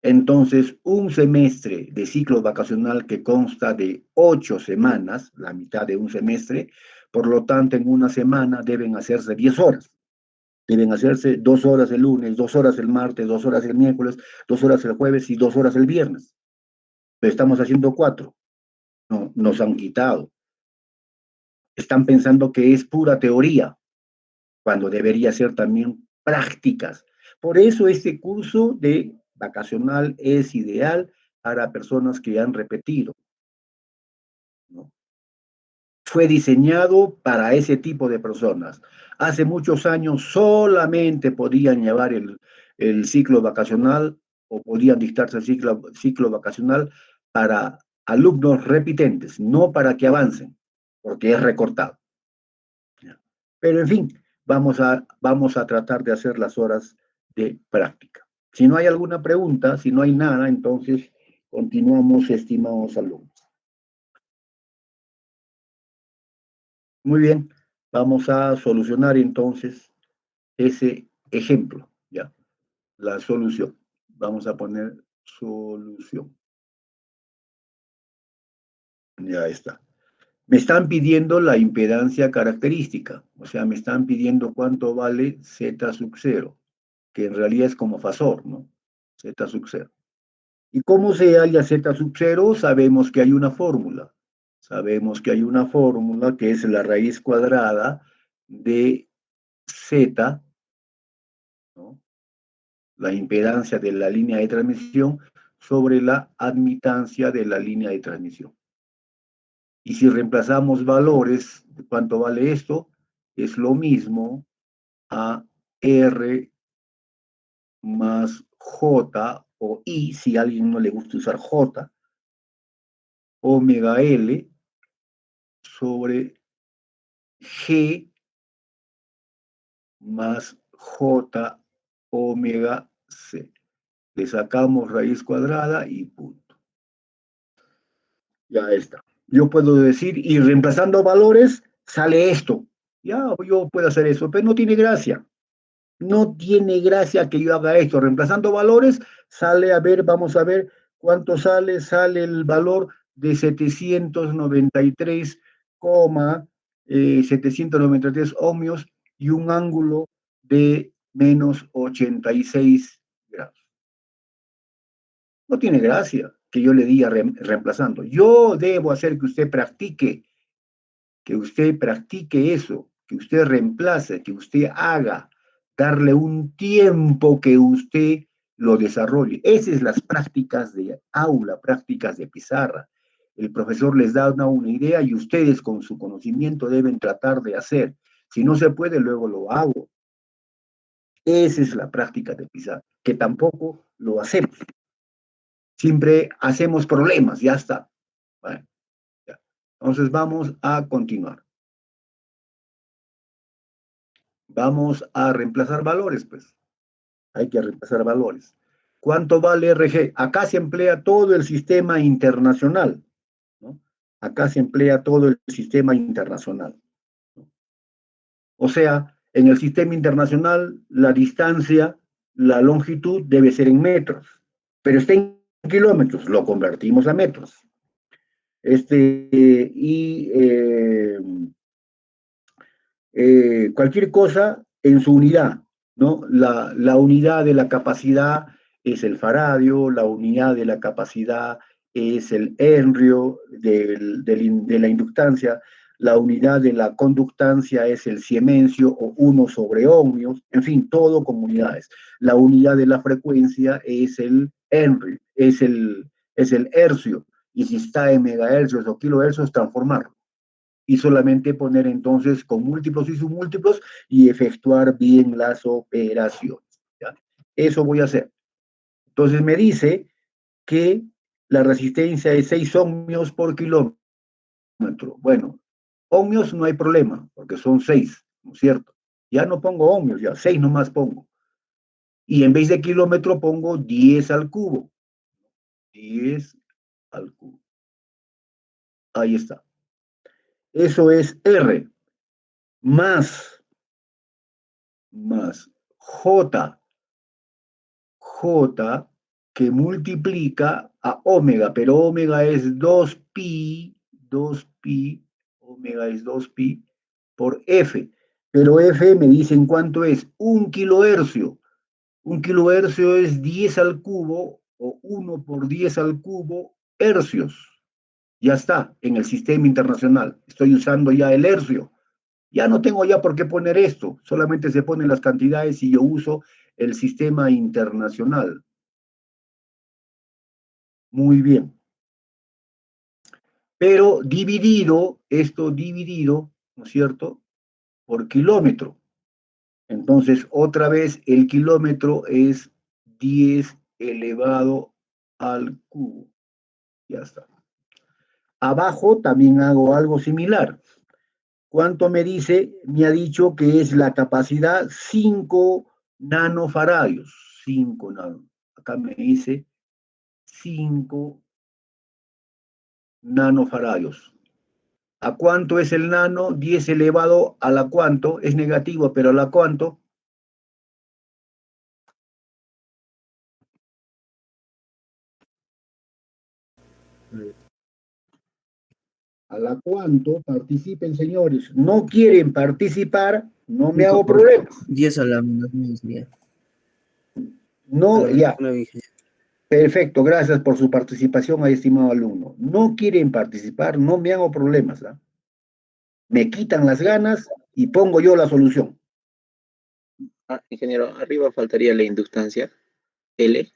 entonces un semestre de ciclo vacacional que consta de 8 semanas, la mitad de un semestre, por lo tanto en una semana deben hacerse 10 horas. Deben hacerse 2 horas el lunes, 2 horas el martes, 2 horas el miércoles, 2 horas el jueves y 2 horas el viernes. Pero estamos haciendo 4. No, nos han quitado. Están pensando que es pura teoría, cuando debería ser también prácticas. Por eso este curso de vacacional es ideal para personas que han repetido, ¿no? Fue diseñado para ese tipo de personas. Hace muchos años solamente podían llevar el ciclo vacacional o podían dictarse el ciclo vacacional para alumnos repitentes, no para que avancen, porque es recortado. Pero en fin, vamos a tratar de hacer las horas de práctica. Si no hay alguna pregunta, si no hay nada, entonces continuamos, estimados alumnos. Muy bien, vamos a solucionar entonces ese ejemplo, ¿ya? La solución. Vamos a poner solución. Ya está. Me están pidiendo la impedancia característica, o sea, me están pidiendo cuánto vale Z sub 0, que en realidad es como fasor, ¿no? Z sub 0. ¿Y cómo se halla Z sub 0? Sabemos que hay una fórmula. Sabemos que hay una fórmula que es la raíz cuadrada de Z, ¿no? La impedancia de la línea de transmisión sobre la admitancia de la línea de transmisión. Y si reemplazamos valores, ¿cuánto vale esto? Es lo mismo a R más J o I, si a alguien no le gusta usar J, omega L sobre G más J omega C. Le sacamos raíz cuadrada y punto. Ya está. Yo puedo decir, y reemplazando valores, sale esto. Ya, yo puedo hacer eso, pero no tiene gracia. No tiene gracia que yo haga esto. Reemplazando valores, sale, a ver, vamos a ver cuánto sale. Sale el valor de 793 ohmios y un ángulo de menos 86 grados. No tiene gracia que yo le diga reemplazando. Yo debo hacer que usted practique eso, que usted reemplace, que usted haga, darle un tiempo que usted lo desarrolle. Esas son las prácticas de aula, prácticas de pizarra. El profesor les da una idea y ustedes con su conocimiento deben tratar de hacer. Si no se puede, luego lo hago. Esa es la práctica de pizarra, que tampoco lo hacemos. Siempre hacemos problemas, ya está. Bueno, ya. Entonces vamos a continuar. Vamos a reemplazar valores, pues. Hay que reemplazar valores. ¿Cuánto vale RG? Acá se emplea todo el sistema internacional, ¿no? Acá se emplea todo el sistema internacional, ¿no? O sea, en el sistema internacional, la distancia, la longitud debe ser en metros, pero está en kilómetros, lo convertimos a metros. Cualquier cosa en su unidad, ¿no? La unidad de la capacidad es el faradio, la unidad de la capacidad es el henrio de la inductancia, la unidad de la conductancia es el siemencio o 1 sobre ohmios, en fin, todo con unidades. La unidad de la frecuencia es el henry, es el hercio, y si está en megahercios o kilohercios, transformarlo y solamente poner entonces con múltiplos y submúltiplos y efectuar bien las operaciones, ¿ya? Eso voy a hacer. Entonces me dice que la resistencia es 6 ohmios por kilómetro. Bueno, ohmios no hay problema, porque son 6, ¿no es cierto? Ya no pongo ohmios, ya 6 nomás pongo. Y en vez de kilómetro pongo 10 al cubo. 10 al cubo. Ahí está. Eso es R más J que multiplica a omega, pero omega es 2pi, omega es 2pi por F. Pero F me dicen cuánto es, 1 kilohercio. 1 kilohercio es 10 al cubo o 1 por 10 al cubo hercios. Ya está, en el sistema internacional. Estoy usando ya el hercio. Ya no tengo ya por qué poner esto, solamente se ponen las cantidades y yo uso el sistema internacional. Muy bien. Pero dividido, esto dividido, ¿no es cierto?, por kilómetro. Entonces, otra vez, el kilómetro es 10 elevado al cubo. Ya está. Abajo también hago algo similar. ¿Cuánto me dice? Me ha dicho que es la capacidad 5 nanofaradios. 5 nano. Acá me dice 5 nanofaradios. ¿A cuánto es el nano? 10 elevado a la cuánto. Es negativo, pero a la cuánto. ¿A la cuánto? Participen, señores. No quieren participar, no me hago problemas. 10 a la menos 9 sería. A No, la menos ya. 9, ingeniero. Perfecto, gracias por su participación, estimado alumno. No quieren participar, no me hago problemas, ¿ah? Me quitan las ganas y pongo yo la solución. Ingeniero, arriba faltaría la inductancia, L,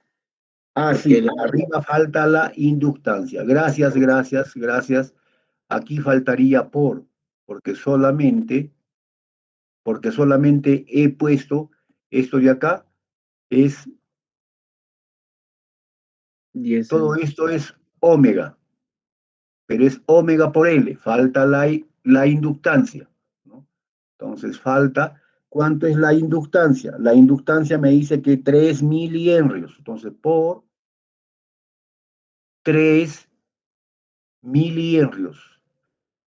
Ah, porque sí, la... arriba falta la inductancia. Gracias, gracias, gracias. Aquí faltaría porque solamente he puesto esto de acá, es, 10 todo esto es omega, pero es omega por L, falta la inductancia, ¿no? Entonces falta, ¿cuánto es la inductancia? La inductancia me dice que 3 milihenrios, entonces por 3 milihenrios.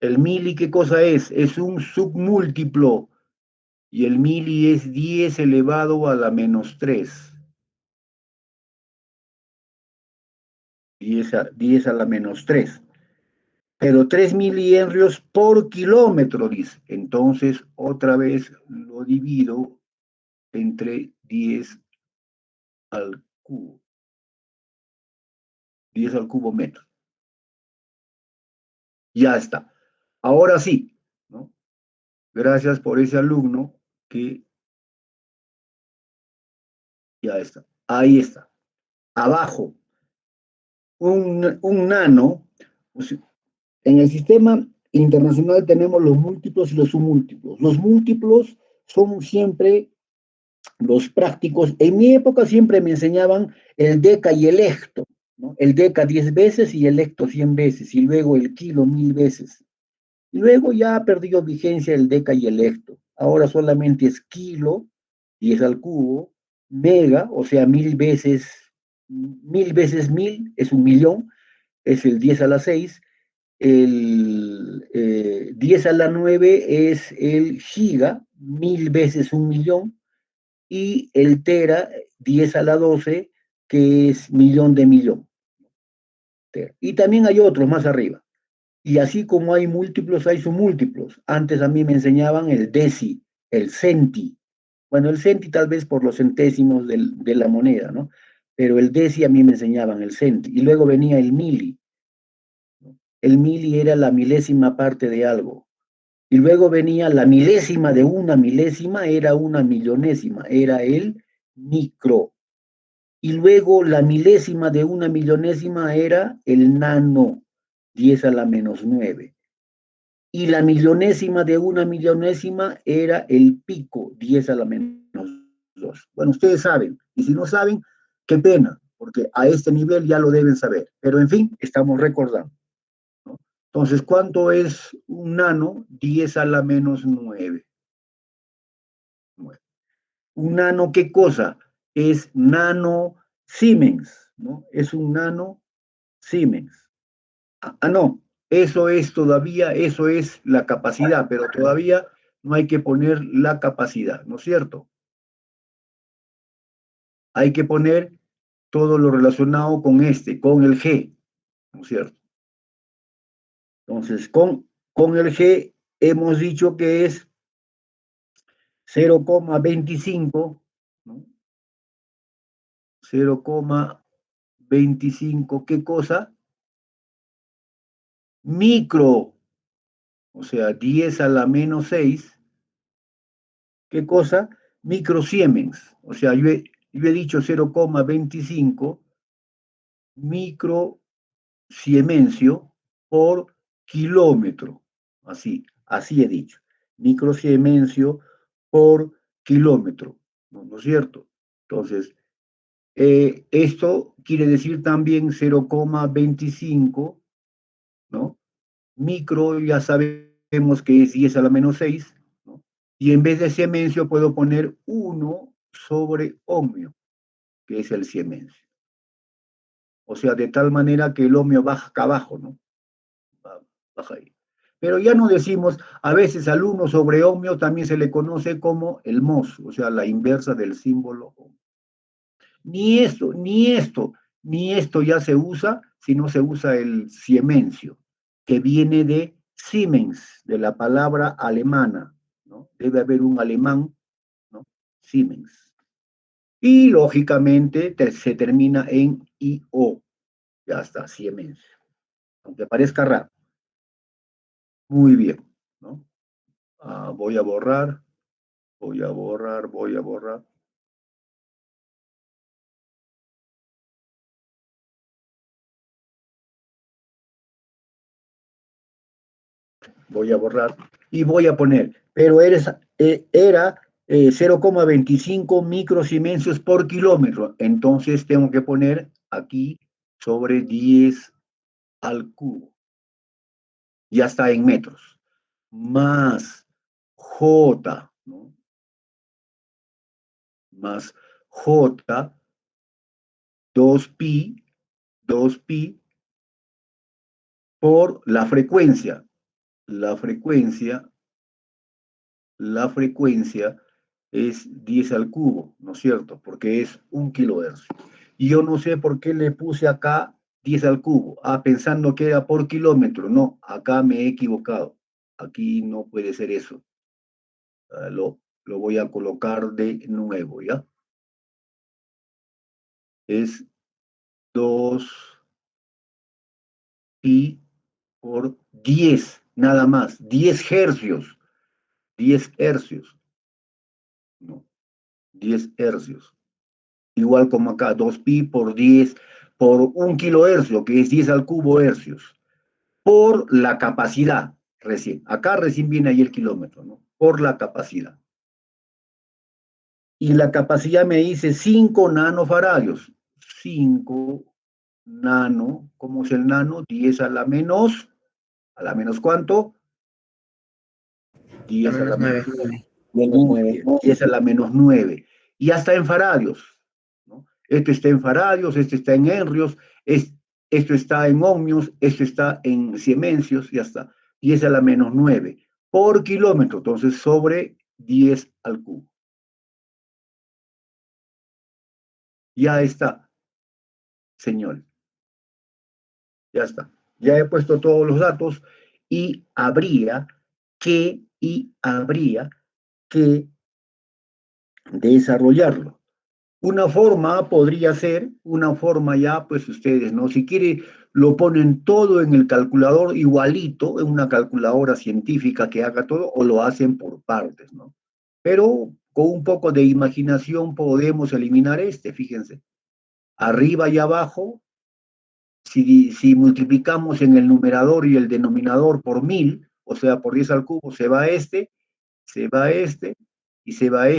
El mili, ¿qué cosa es? Es un submúltiplo, y el mili es 10 elevado a la menos 3. 10 a la menos 3. Pero 3 milihenrios por kilómetro, dice. Entonces, otra vez lo divido entre 10 al cubo. 10 al cubo metro. Ya está. Ahora sí, ¿no? Gracias por ese alumno que ya está. Ahí está. Abajo, un nano. Pues, en el sistema internacional tenemos los múltiplos y los submúltiplos. Los múltiplos son siempre los prácticos. En mi época siempre me enseñaban el deca y el hecto, ¿no? El deca 10 veces y el hecto 100 veces, y luego el kilo 1000 veces. Y luego ya ha perdido vigencia el deca y el hecto. Ahora solamente es kilo, 10 al cubo, mega, o sea, 1000 veces 1000 es 1.000.000, es el 10 a la 6. El 10 a la 9 es el giga, 1000 veces 1.000.000, y el tera, 10 a la 12, que es millón de millón. Y también hay otros más arriba. Y así como hay múltiplos, hay submúltiplos. Antes a mí me enseñaban el deci, el centi. Bueno, el centi tal vez por los centésimos de la moneda, ¿no? Pero el deci a mí me enseñaban el centi. Y luego venía el mili. El mili era la milésima parte de algo. Y luego venía la milésima de una milésima, era una millonésima, era el micro. Y luego la milésima de una millonésima era el nano, 10 a la menos 9. Y la millonésima de una millonésima era el pico, 10 a la menos 2. Bueno, ustedes saben, y si no saben, qué pena, porque a este nivel ya lo deben saber. Pero en fin, estamos recordando, ¿no? Entonces, ¿cuánto es un nano? 10 a la menos 9. ¿Un nano qué cosa? Es nano Siemens, ¿no? Es un nano Siemens. No, eso es la capacidad, pero todavía no hay que poner la capacidad, ¿no es cierto? Hay que poner todo lo relacionado con con el G, ¿no es cierto? Entonces, con el G hemos dicho que es 0,25, ¿no? 0,25, ¿qué cosa? Micro, o sea, 10 a la menos 6, ¿qué cosa? Microsiemens. O sea, yo he dicho 0,25 microsiemencio por kilómetro. Así he dicho. Microsiemencio por kilómetro. ¿No es cierto? Entonces, esto quiere decir también 0,25, ¿no? Micro ya sabemos que es 10 a la menos 6, ¿no? Y en vez de siemencio puedo poner 1 sobre ohmio, que es el siemencio. O sea, de tal manera que el ohmio baja acá abajo, ¿no? Baja ahí. Pero ya no decimos, a veces al 1 sobre ohmio también se le conoce como el mos, o sea, la inversa del símbolo ohmio. Ni esto ya se usa, sino se usa el siemencio, que viene de Siemens, de la palabra alemana, ¿no? Debe haber un alemán, ¿no? Siemens. Y lógicamente se termina en IO. Ya está, Siemens. Aunque parezca raro. Muy bien, ¿no? Voy a borrar. Voy a borrar y voy a poner, pero era 0,25 microsiemencios por kilómetro. Entonces tengo que poner aquí sobre 10 al cubo. Ya está en metros. Más J, ¿no? Más J, 2pi por la frecuencia. La frecuencia es 10 al cubo, ¿no es cierto? Porque es 1 kilohercio. Y yo no sé por qué le puse acá 10 al cubo. Pensando que era por kilómetro. No, acá me he equivocado. Aquí no puede ser eso. Lo voy a colocar de nuevo, ¿ya? Es 2pi por 10, nada más. 10 hercios. 10 hercios. No, 10 hercios. Igual como acá, 2pi por 10 por 1 kilohercio, que es 10 al cubo hercios, por la capacidad, recién. Acá recién viene ahí el kilómetro, ¿no? Por la capacidad. Y la capacidad me dice 5 nanofaradios. 5 nano, ¿cómo es el nano? 10 ¿a la menos cuánto? 10 a la menos 9. Menos 9. 10 a la menos 9. Y ya está en faradios, ¿no? Este está en faradios, este está en henrios, esto está en ohmios, esto está en siemencios, ya está. 10 a la menos 9 por kilómetro, entonces sobre 10 al cubo. Ya está, señor. Ya está. Ya he puesto todos los datos y habría que desarrollarlo. Una forma podría ser, una forma ya, pues ustedes, ¿no? Si quiere, lo ponen todo en el calculador igualito, en una calculadora científica que haga todo, o lo hacen por partes, ¿no? Pero con un poco de imaginación podemos eliminar fíjense. Arriba y abajo, si multiplicamos en el numerador y el denominador por 1000, o sea, por 10 al cubo, se va se va y se va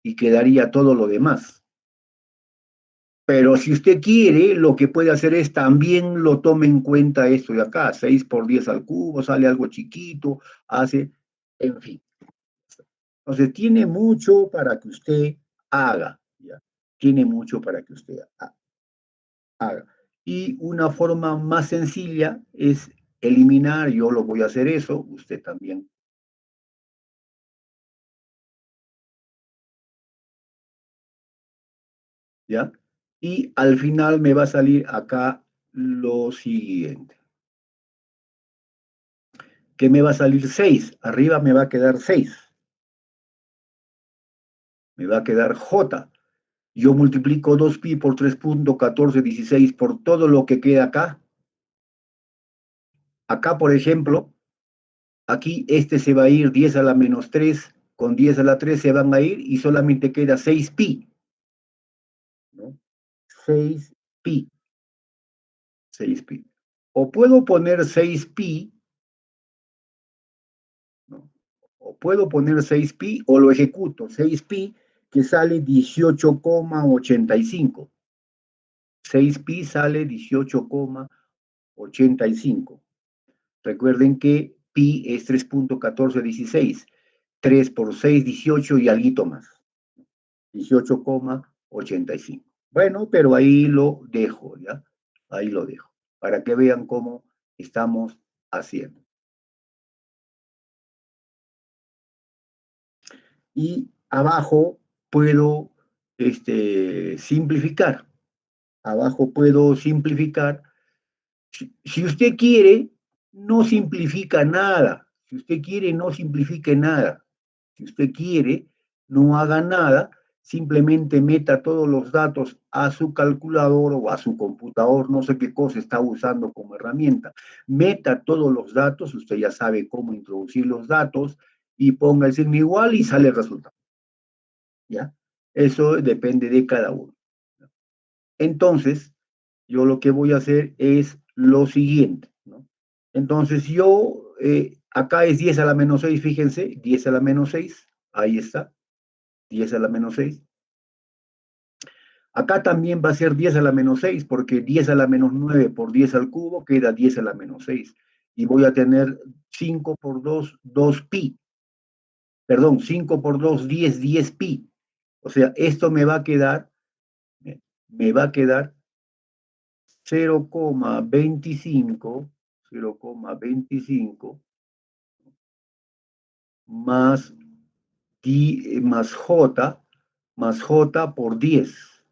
y quedaría todo lo demás. Pero si usted quiere, lo que puede hacer es también lo tome en cuenta esto de acá, 6 por 10 al cubo, sale algo chiquito, en fin. Entonces, tiene mucho para que usted haga, ¿ya? Tiene mucho para que usted haga. Y una forma más sencilla es eliminar, yo lo voy a hacer eso, usted también. ¿Ya? Y al final me va a salir acá lo siguiente. Que me va a salir 6. Arriba me va a quedar 6. Me va a quedar J. Yo multiplico 2pi por 3.1416 por todo lo que queda acá. Acá, por ejemplo, aquí se va a ir 10 a la menos 3 con 10 a la 3 se van a ir y solamente queda 6pi, ¿no? 6pi. 6pi. O puedo poner 6pi, ¿no? O puedo poner 6pi o lo ejecuto. 6pi que sale 18,85. 6pi sale 18,85. Recuerden que pi es 3.1416. 3 por 6, 18 y algo más. 18,85. Bueno, pero ahí lo dejo, ¿ya? Ahí lo dejo, para que vean cómo estamos haciendo. Y abajo puedo simplificar. Abajo puedo simplificar. Si usted quiere, no simplifica nada. Si usted quiere, no simplifique nada. Si usted quiere, no haga nada, simplemente meta todos los datos a su calculador o a su computador, no sé qué cosa está usando como herramienta. Meta todos los datos, usted ya sabe cómo introducir los datos, y ponga el signo igual y sale el resultado. ¿Ya? Eso depende de cada uno. Entonces, yo lo que voy a hacer es lo siguiente, ¿no? Entonces, yo, acá es 10 a la menos 6, fíjense, 10 a la menos 6, ahí está, 10 a la menos 6. Acá también va a ser 10 a la menos 6, porque 10 a la menos 9 por 10 al cubo queda 10 a la menos 6. Y voy a tener 5 por 2, 2pi. Perdón, 5 por 2, 10, 10pi. O sea, esto me va a quedar 0,25 más, más j por 10.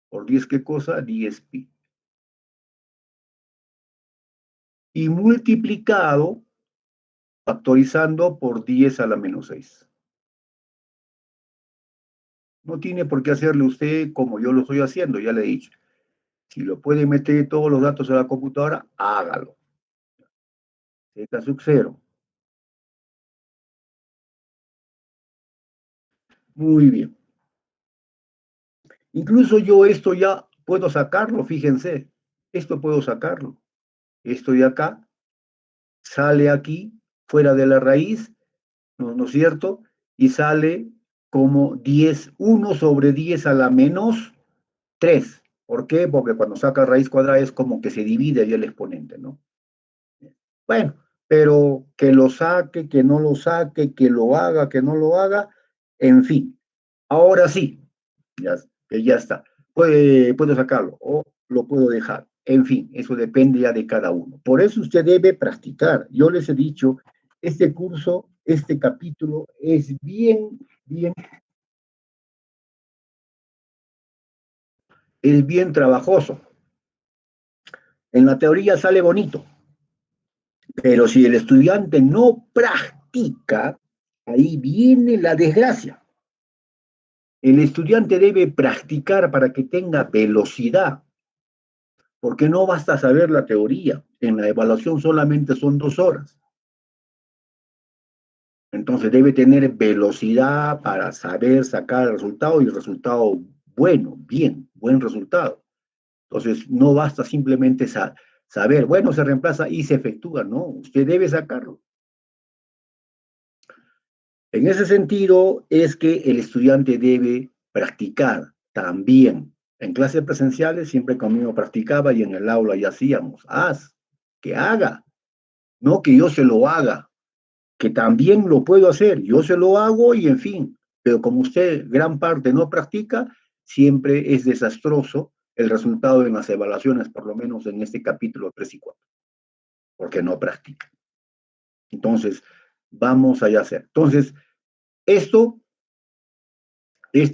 ¿Por 10 qué cosa? 10pi. Y multiplicado, factorizando por 10 a la menos 6. No tiene por qué hacerle usted como yo lo estoy haciendo, ya le he dicho. Si lo puede meter todos los datos a la computadora, hágalo. Z sub 0. Muy bien. Incluso yo esto ya puedo sacarlo, fíjense. Esto puedo sacarlo. Esto de acá sale aquí, fuera de la raíz, ¿no es cierto? Y sale como 10, 1 sobre 10 a la menos 3. ¿Por qué? Porque cuando saca raíz cuadrada es como que se divide ahí el exponente, ¿no? Bueno, pero que lo saque, que no lo saque, que lo haga, que no lo haga, en fin. Ahora sí, ya está. Puedo sacarlo o lo puedo dejar. En fin, eso depende ya de cada uno. Por eso usted debe practicar. Yo les he dicho, este curso, este capítulo es bien trabajoso. En la teoría sale bonito, pero si el estudiante no practica, ahí viene la desgracia. El estudiante debe practicar para que tenga velocidad, porque no basta saber la teoría. En la evaluación solamente son 2 horas. Entonces debe tener velocidad para saber sacar el resultado, y el resultado bueno, buen resultado. Entonces no basta simplemente saber, bueno, se reemplaza y se efectúa, no, usted debe sacarlo. En ese sentido es que el estudiante debe practicar también. En clases presenciales siempre conmigo practicaba y en el aula ya hacíamos. Que haga, no que yo se lo haga, que también lo puedo hacer. Yo se lo hago y en fin, pero como usted gran parte no practica, siempre es desastroso el resultado en las evaluaciones, por lo menos en este capítulo 3 y 4, porque no practica. Entonces, vamos allá a hacer. Entonces, este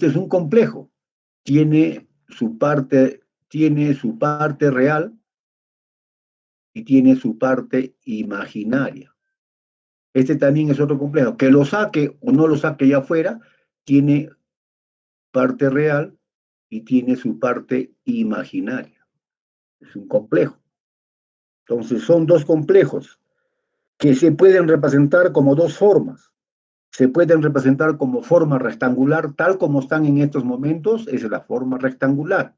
es un complejo, tiene su parte real y tiene su parte imaginaria. Este también es otro complejo, que lo saque o no lo saque ya afuera, tiene parte real y tiene su parte imaginaria. Es un complejo. Entonces son 2 complejos que se pueden representar como 2 formas. se pueden representar como forma rectangular, tal como están en estos momentos, es la forma rectangular.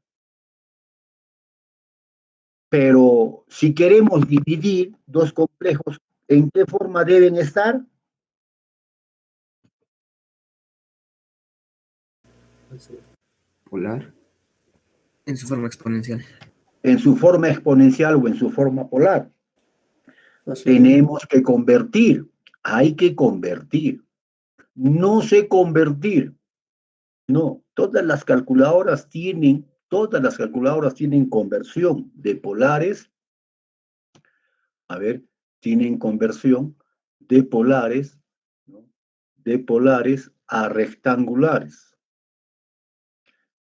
Pero si queremos dividir dos complejos, ¿en qué forma deben estar? Polar. En su forma exponencial. En su forma exponencial o en su forma polar. Tenemos que convertir, hay que convertir. No sé convertir. No, todas las calculadoras tienen conversión de polares, a ver, tienen conversión de polares, ¿no? De polares a rectangulares,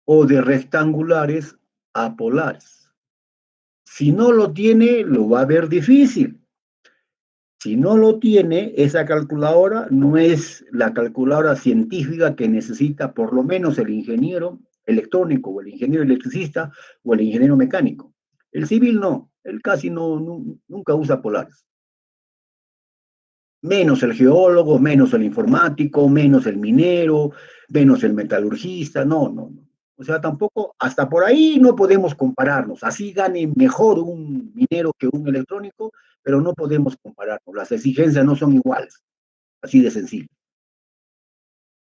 o de rectangulares a polares. Si no lo tiene, lo va a ver difícil. Si no lo tiene, esa calculadora no es la calculadora científica que necesita por lo menos el ingeniero electrónico o el ingeniero electricista o el ingeniero mecánico. El civil no, él casi nunca usa polares. Menos el geólogo, menos el informático, menos el minero, menos el metalurgista, no. O sea, tampoco, hasta por ahí no podemos compararnos. Así gane mejor un minero que un electrónico, pero no podemos compararnos. Las exigencias no son iguales. Así de sencillo.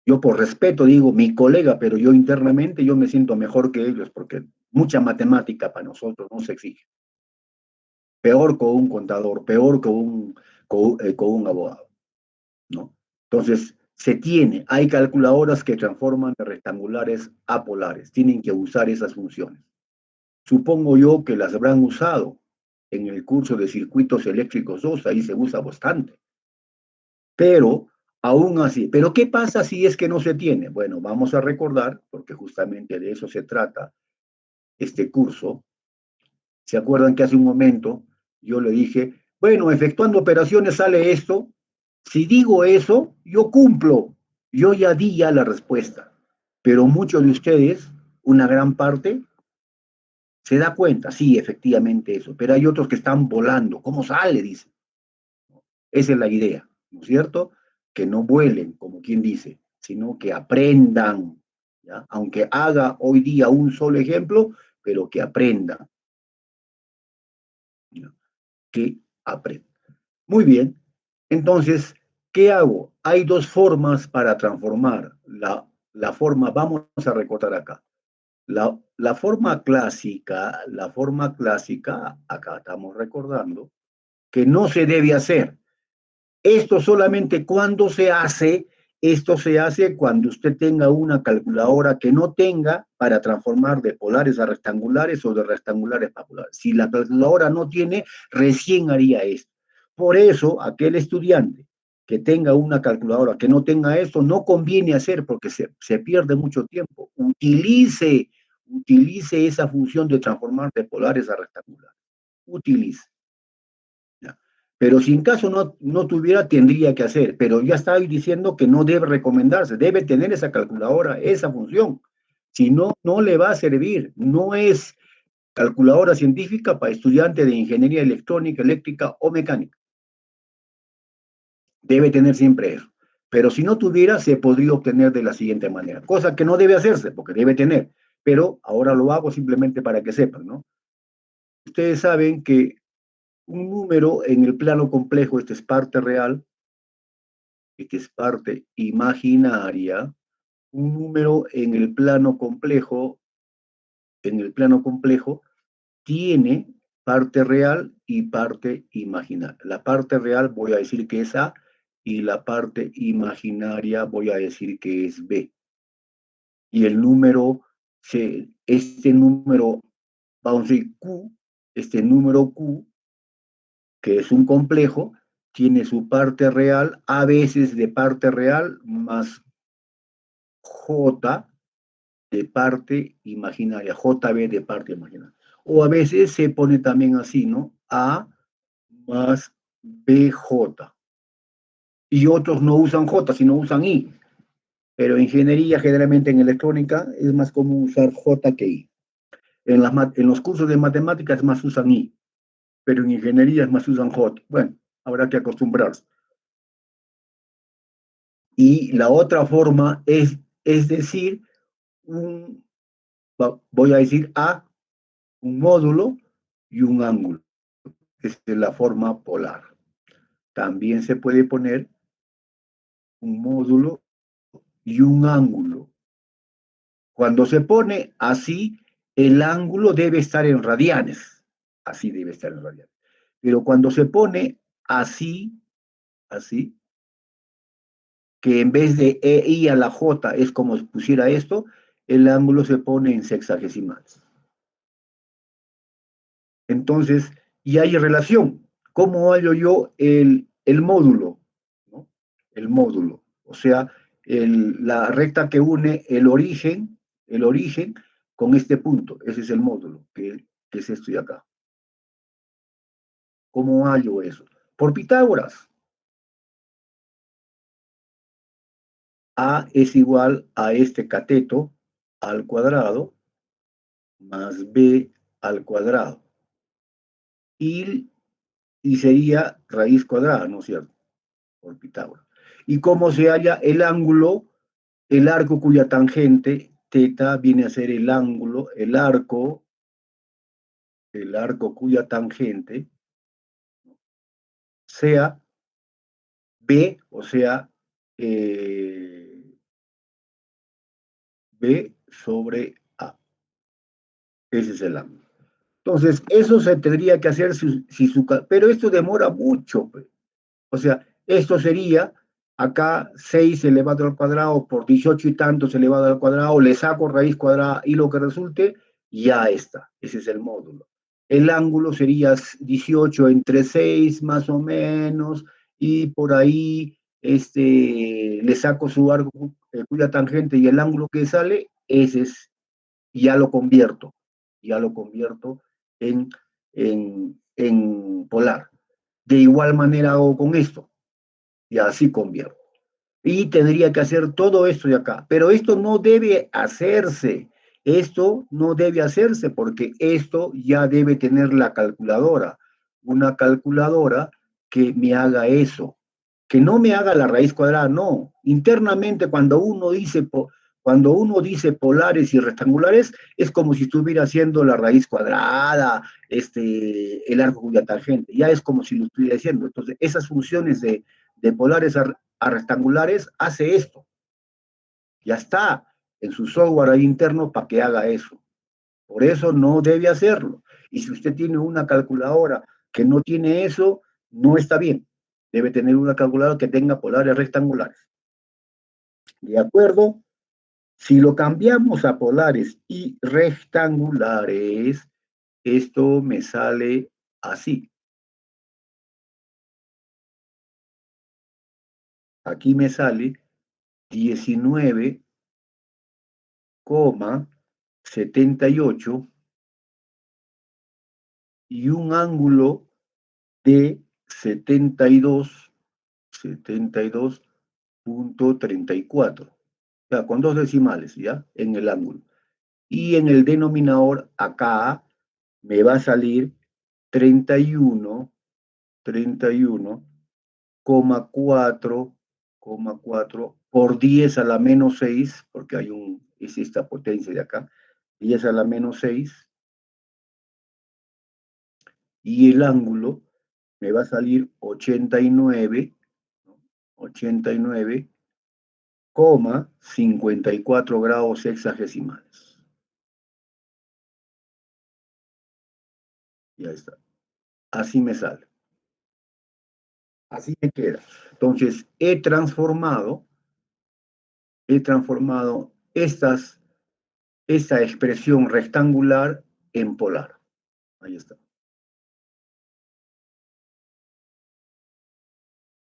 Yo por respeto digo mi colega, pero yo internamente yo me siento mejor que ellos porque mucha matemática para nosotros no se exige. Peor con un contador, peor con un abogado, ¿no? Entonces, hay calculadoras que transforman de rectangulares a polares. Tienen que usar esas funciones. Supongo yo que las habrán usado en el curso de circuitos eléctricos 2, ahí se usa bastante. Pero, aún así, ¿pero qué pasa si es que no se tiene? Bueno, vamos a recordar, porque justamente de eso se trata este curso. ¿Se acuerdan que hace un momento yo le dije, bueno, efectuando operaciones sale esto? Si digo eso, yo cumplo. Yo ya di ya la respuesta. Pero muchos de ustedes, una gran parte, se da cuenta, sí, efectivamente eso. Pero hay otros que están volando. ¿Cómo sale? Dice. Esa es la idea, ¿no es cierto? Que no vuelen, como quien dice, sino que aprendan, ¿ya? Aunque haga hoy día un solo ejemplo, pero que aprendan, ¿ya? Que aprendan. Muy bien, entonces, ¿qué hago? Hay dos formas para transformar la forma, vamos a recortar acá. La forma clásica, acá estamos recordando, que no se debe hacer. Esto solamente cuando se hace, esto se hace cuando usted tenga una calculadora que no tenga para transformar de polares a rectangulares o de rectangulares a polares. Si la calculadora no tiene, recién haría esto. Por eso, aquel estudiante que tenga una calculadora que no tenga esto, no conviene hacer porque se pierde mucho tiempo. Utilice esa función de transformar de polares a rectangulares. Utilice. Pero si en caso no tuviera, tendría que hacer. Pero ya estoy diciendo que no debe recomendarse, debe tener esa calculadora, esa función. Si no, no le va a servir. No es calculadora científica para estudiante de ingeniería electrónica, eléctrica o mecánica. Debe tener siempre eso. Pero si no tuviera, se podría obtener de la siguiente manera. Cosa que no debe hacerse, porque debe tener. Pero ahora lo hago simplemente para que sepan, ¿no? Ustedes saben que un número en el plano complejo, este es parte real, esta es parte imaginaria, un número en el plano complejo, tiene parte real y parte imaginaria. La parte real voy a decir que es A y la parte imaginaria voy a decir que es B. Y el número, este número, vamos a decir Q, este número Q, que es un complejo, tiene su parte real, a veces de parte real más J de parte imaginaria, JB de parte imaginaria. O a veces se pone también así, ¿no? A más BJ. Y otros no usan J, sino usan I. Pero en ingeniería, generalmente en electrónica, es más común usar J que I. En los cursos de matemáticas más usan I, pero en ingeniería es más usan J. Bueno, habrá que acostumbrarse. Y la otra forma es decir, voy a decir A, un módulo y un ángulo. Esa es la forma polar. También se puede poner un módulo y un ángulo. Cuando se pone así, el ángulo debe estar en radianes. Así debe estar en radianes. Pero cuando se pone así, así, que en vez de EI a la J es como si pusiera esto, el ángulo se pone en sexagesimales. Entonces, y hay relación. ¿Cómo hallo yo el módulo? ¿No? El módulo. O sea, la recta que une el origen con este punto. Ese es el módulo, que es esto de acá. ¿Cómo hallo eso? Por Pitágoras. A es igual a este cateto al cuadrado más B al cuadrado. Y sería raíz cuadrada, ¿no es cierto? Por Pitágoras. ¿Y cómo se halla el ángulo? El arco cuya tangente, teta, viene a ser el ángulo, el arco cuya tangente sea B, o sea, B sobre A. Ese es el ángulo. Entonces, eso se tendría que hacer pero esto demora mucho. Pues. O sea, esto sería acá 6 elevado al cuadrado por 18 y tantos elevado al cuadrado, le saco raíz cuadrada y lo que resulte, ya está. Ese es el módulo. El ángulo sería 18 entre 6 más o menos, y por ahí le saco su arco cuya tangente y el ángulo que sale, ese es, ya lo convierto en, en polar. De igual manera hago con esto y así convierto. Y tendría que hacer todo esto de acá. Pero esto no debe hacerse. Esto no debe hacerse porque esto ya debe tener la calculadora. Una calculadora que me haga eso. Que no me haga la raíz cuadrada, no. Internamente cuando uno dice polares y rectangulares, es como si estuviera haciendo la raíz cuadrada, el arco cuya tangente. Ya es como si lo estuviera haciendo. Entonces, esas funciones de polares a rectangulares hace esto. Ya está en su software ahí interno para que haga eso. Por eso no debe hacerlo. Y si usted tiene una calculadora que no tiene eso, no está bien. Debe tener una calculadora que tenga polares rectangulares. ¿De acuerdo? Si lo cambiamos a polares y rectangulares, esto me sale así. Aquí me sale 19,78 y un ángulo de 72,34. O sea, con dos decimales, ¿ya? En el ángulo. Y en el denominador, acá, me va a salir 31,4 por 10 a la menos 6, porque es esta potencia de acá, 10 a la menos 6, y el ángulo me va a salir 89,54 grados sexagesimales. Ya está. Así me sale. Así me queda. Entonces, he transformado esta expresión rectangular en polar. Ahí está.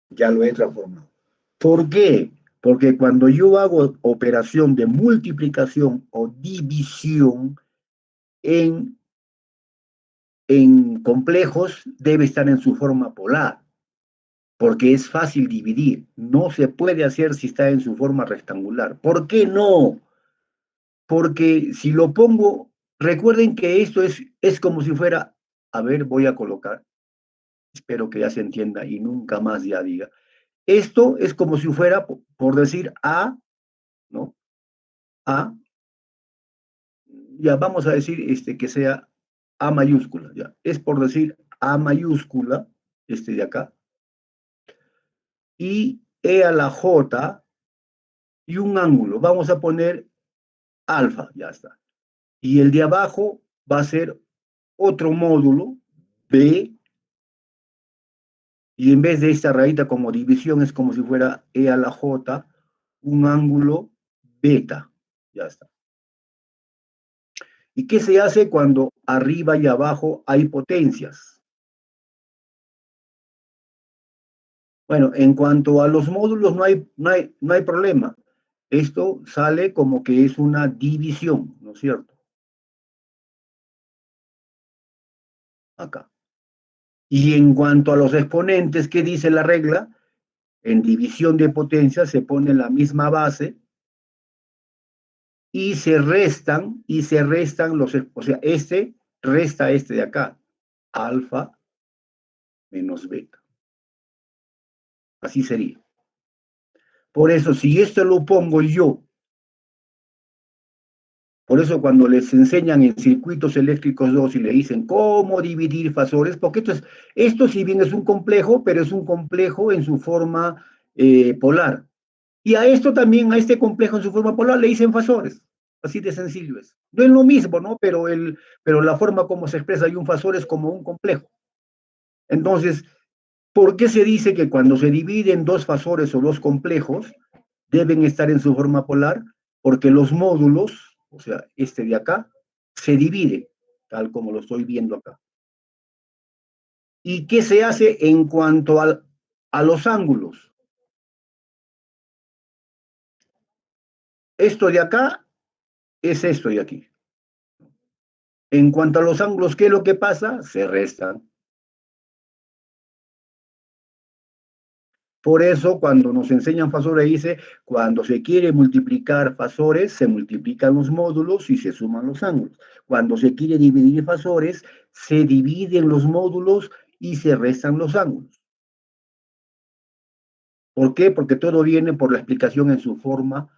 Ya lo he transformado. ¿Por qué? Porque cuando yo hago operación de multiplicación o división en complejos, debe estar en su forma polar, porque es fácil dividir. No se puede hacer si está en su forma rectangular. ¿Por qué no? Porque si lo pongo, recuerden que esto es como si fuera, a ver, voy a colocar, espero que ya se entienda y nunca más ya diga, Esto es como si fuera, por decir, A, ¿no? A, ya vamos a decir que sea A mayúscula, ya. Es por decir A mayúscula, de acá, y E a la J, y un ángulo. Vamos a poner alfa, ya está. Y el de abajo va a ser otro módulo, B, y en vez de esta rayita como división es como si fuera E a la J, un ángulo beta, ya está. ¿Y qué se hace cuando arriba y abajo hay potencias? Bueno, en cuanto a los módulos no hay problema. Esto sale como que es una división, ¿no es cierto? Acá. Y en cuanto a los exponentes, ¿qué dice la regla? En división de potencia se pone la misma base y se restan los, o sea, resta de acá, alfa menos beta. Así sería. Por eso, si esto lo pongo yo, por eso cuando les enseñan en circuitos eléctricos 2 y le dicen cómo dividir fasores, porque esto si bien es un complejo, pero es un complejo en su forma polar. Y a esto también, a este complejo en su forma polar, le dicen fasores. Así de sencillo es. No es lo mismo, ¿no? Pero la forma como se expresa y un fasor es como un complejo. Entonces, ¿por qué se dice que cuando se dividen dos fasores o dos complejos, deben estar en su forma polar? Porque los módulos, o sea, este de acá, se divide, tal como lo estoy viendo acá. ¿Y qué se hace en cuanto a los ángulos? Esto de acá es esto de aquí. En cuanto a los ángulos, ¿qué es lo que pasa? Se restan. Por eso, cuando nos enseñan fasores, dice, cuando se quiere multiplicar fasores, se multiplican los módulos y se suman los ángulos. Cuando se quiere dividir fasores, se dividen los módulos y se restan los ángulos. ¿Por qué? Porque todo viene por la explicación en su forma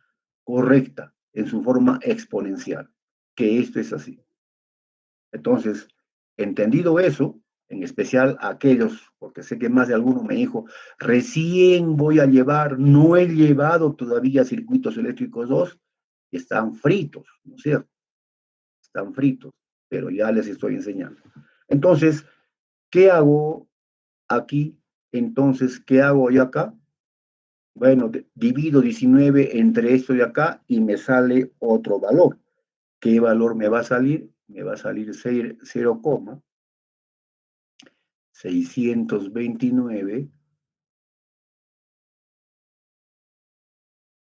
correcta, en su forma exponencial, que esto es así. Entonces, entendido eso, en especial aquellos, porque sé que más de alguno me dijo, recién voy a llevar, no he llevado todavía circuitos eléctricos 2, están fritos, ¿no es cierto? Están fritos, pero ya les estoy enseñando. Entonces, ¿qué hago aquí? Entonces, ¿qué hago yo acá? Bueno, divido 19 entre esto de acá y me sale otro valor. ¿Qué valor me va a salir? Me va a salir 0,629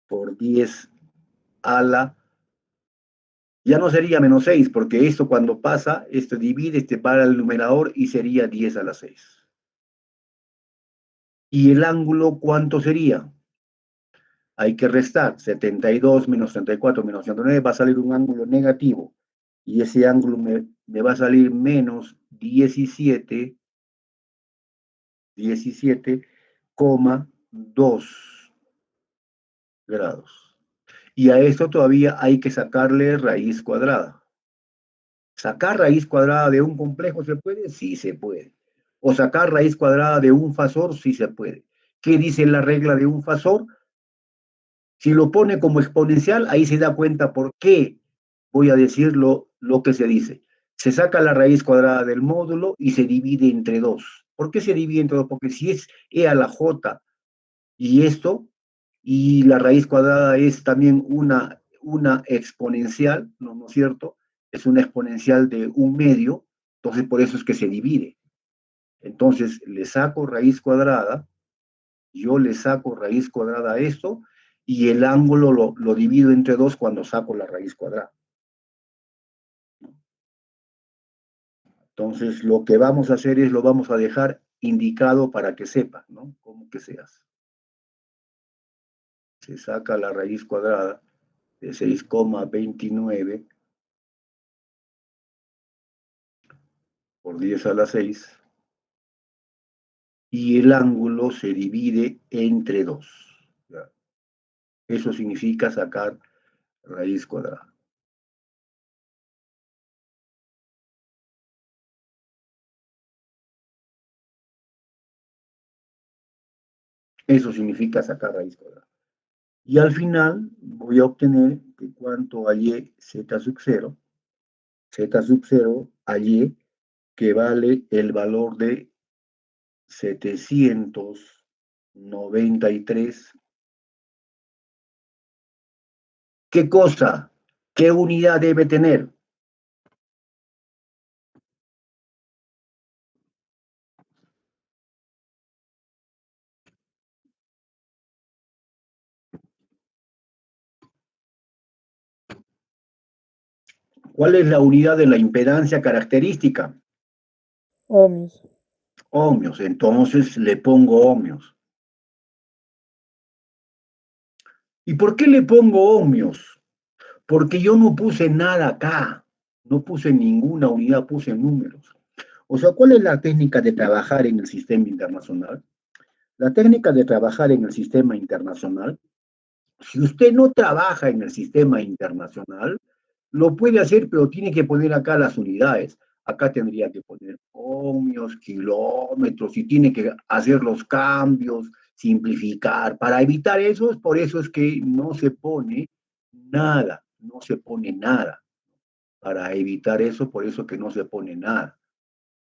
por 10 a la... Ya no sería menos 6, porque esto cuando pasa, esto divide, para el numerador y sería 10 a la 6. ¿Y el ángulo cuánto sería? Hay que restar 72 menos 34 menos 109, va a salir un ángulo negativo. Y ese ángulo me va a salir menos 17,2 grados. Y a esto todavía hay que sacarle raíz cuadrada. ¿Sacar raíz cuadrada de un complejo se puede? Sí se puede. O sacar raíz cuadrada de un fasor, sí se puede. ¿Qué dice la regla de un fasor? Si lo pone como exponencial, ahí se da cuenta por qué voy a decir lo que se dice. Se saca la raíz cuadrada del módulo y se divide entre 2. ¿Por qué se divide entre 2? Porque si es e a la j y esto, y la raíz cuadrada es también una exponencial, ¿no es cierto? Es una exponencial de un medio, entonces por eso es que se divide. Entonces le saco raíz cuadrada, yo le saco raíz cuadrada a esto, y el ángulo lo divido entre 2 cuando saco la raíz cuadrada. Entonces lo que vamos a hacer es lo vamos a dejar indicado para que sepa, ¿no? Cómo que se hace. Se saca la raíz cuadrada de 6,29 por 10 a la 6 y el ángulo se divide entre 2. Eso significa sacar raíz cuadrada. Eso significa sacar raíz cuadrada. Y al final voy a obtener que cuánto hallé z sub 0, hallé que vale el valor de 793. ¿Qué cosa? ¿Qué unidad debe tener? ¿Cuál es la unidad de la impedancia característica? Ohmios. Ohmios. Entonces le pongo ohmios. ¿Y por qué le pongo ohmios? Porque yo no puse nada acá. No puse ninguna unidad, puse números. O sea, ¿cuál es la técnica de trabajar en el sistema internacional? La técnica de trabajar en el sistema internacional, si usted no trabaja en el sistema internacional, lo puede hacer, pero tiene que poner acá las unidades. Acá tendría que poner ohmios, kilómetros, y tiene que hacer los cambios, simplificar. Para evitar eso, por eso es que no se pone nada, no se pone nada. Para evitar eso, por eso que no se pone nada.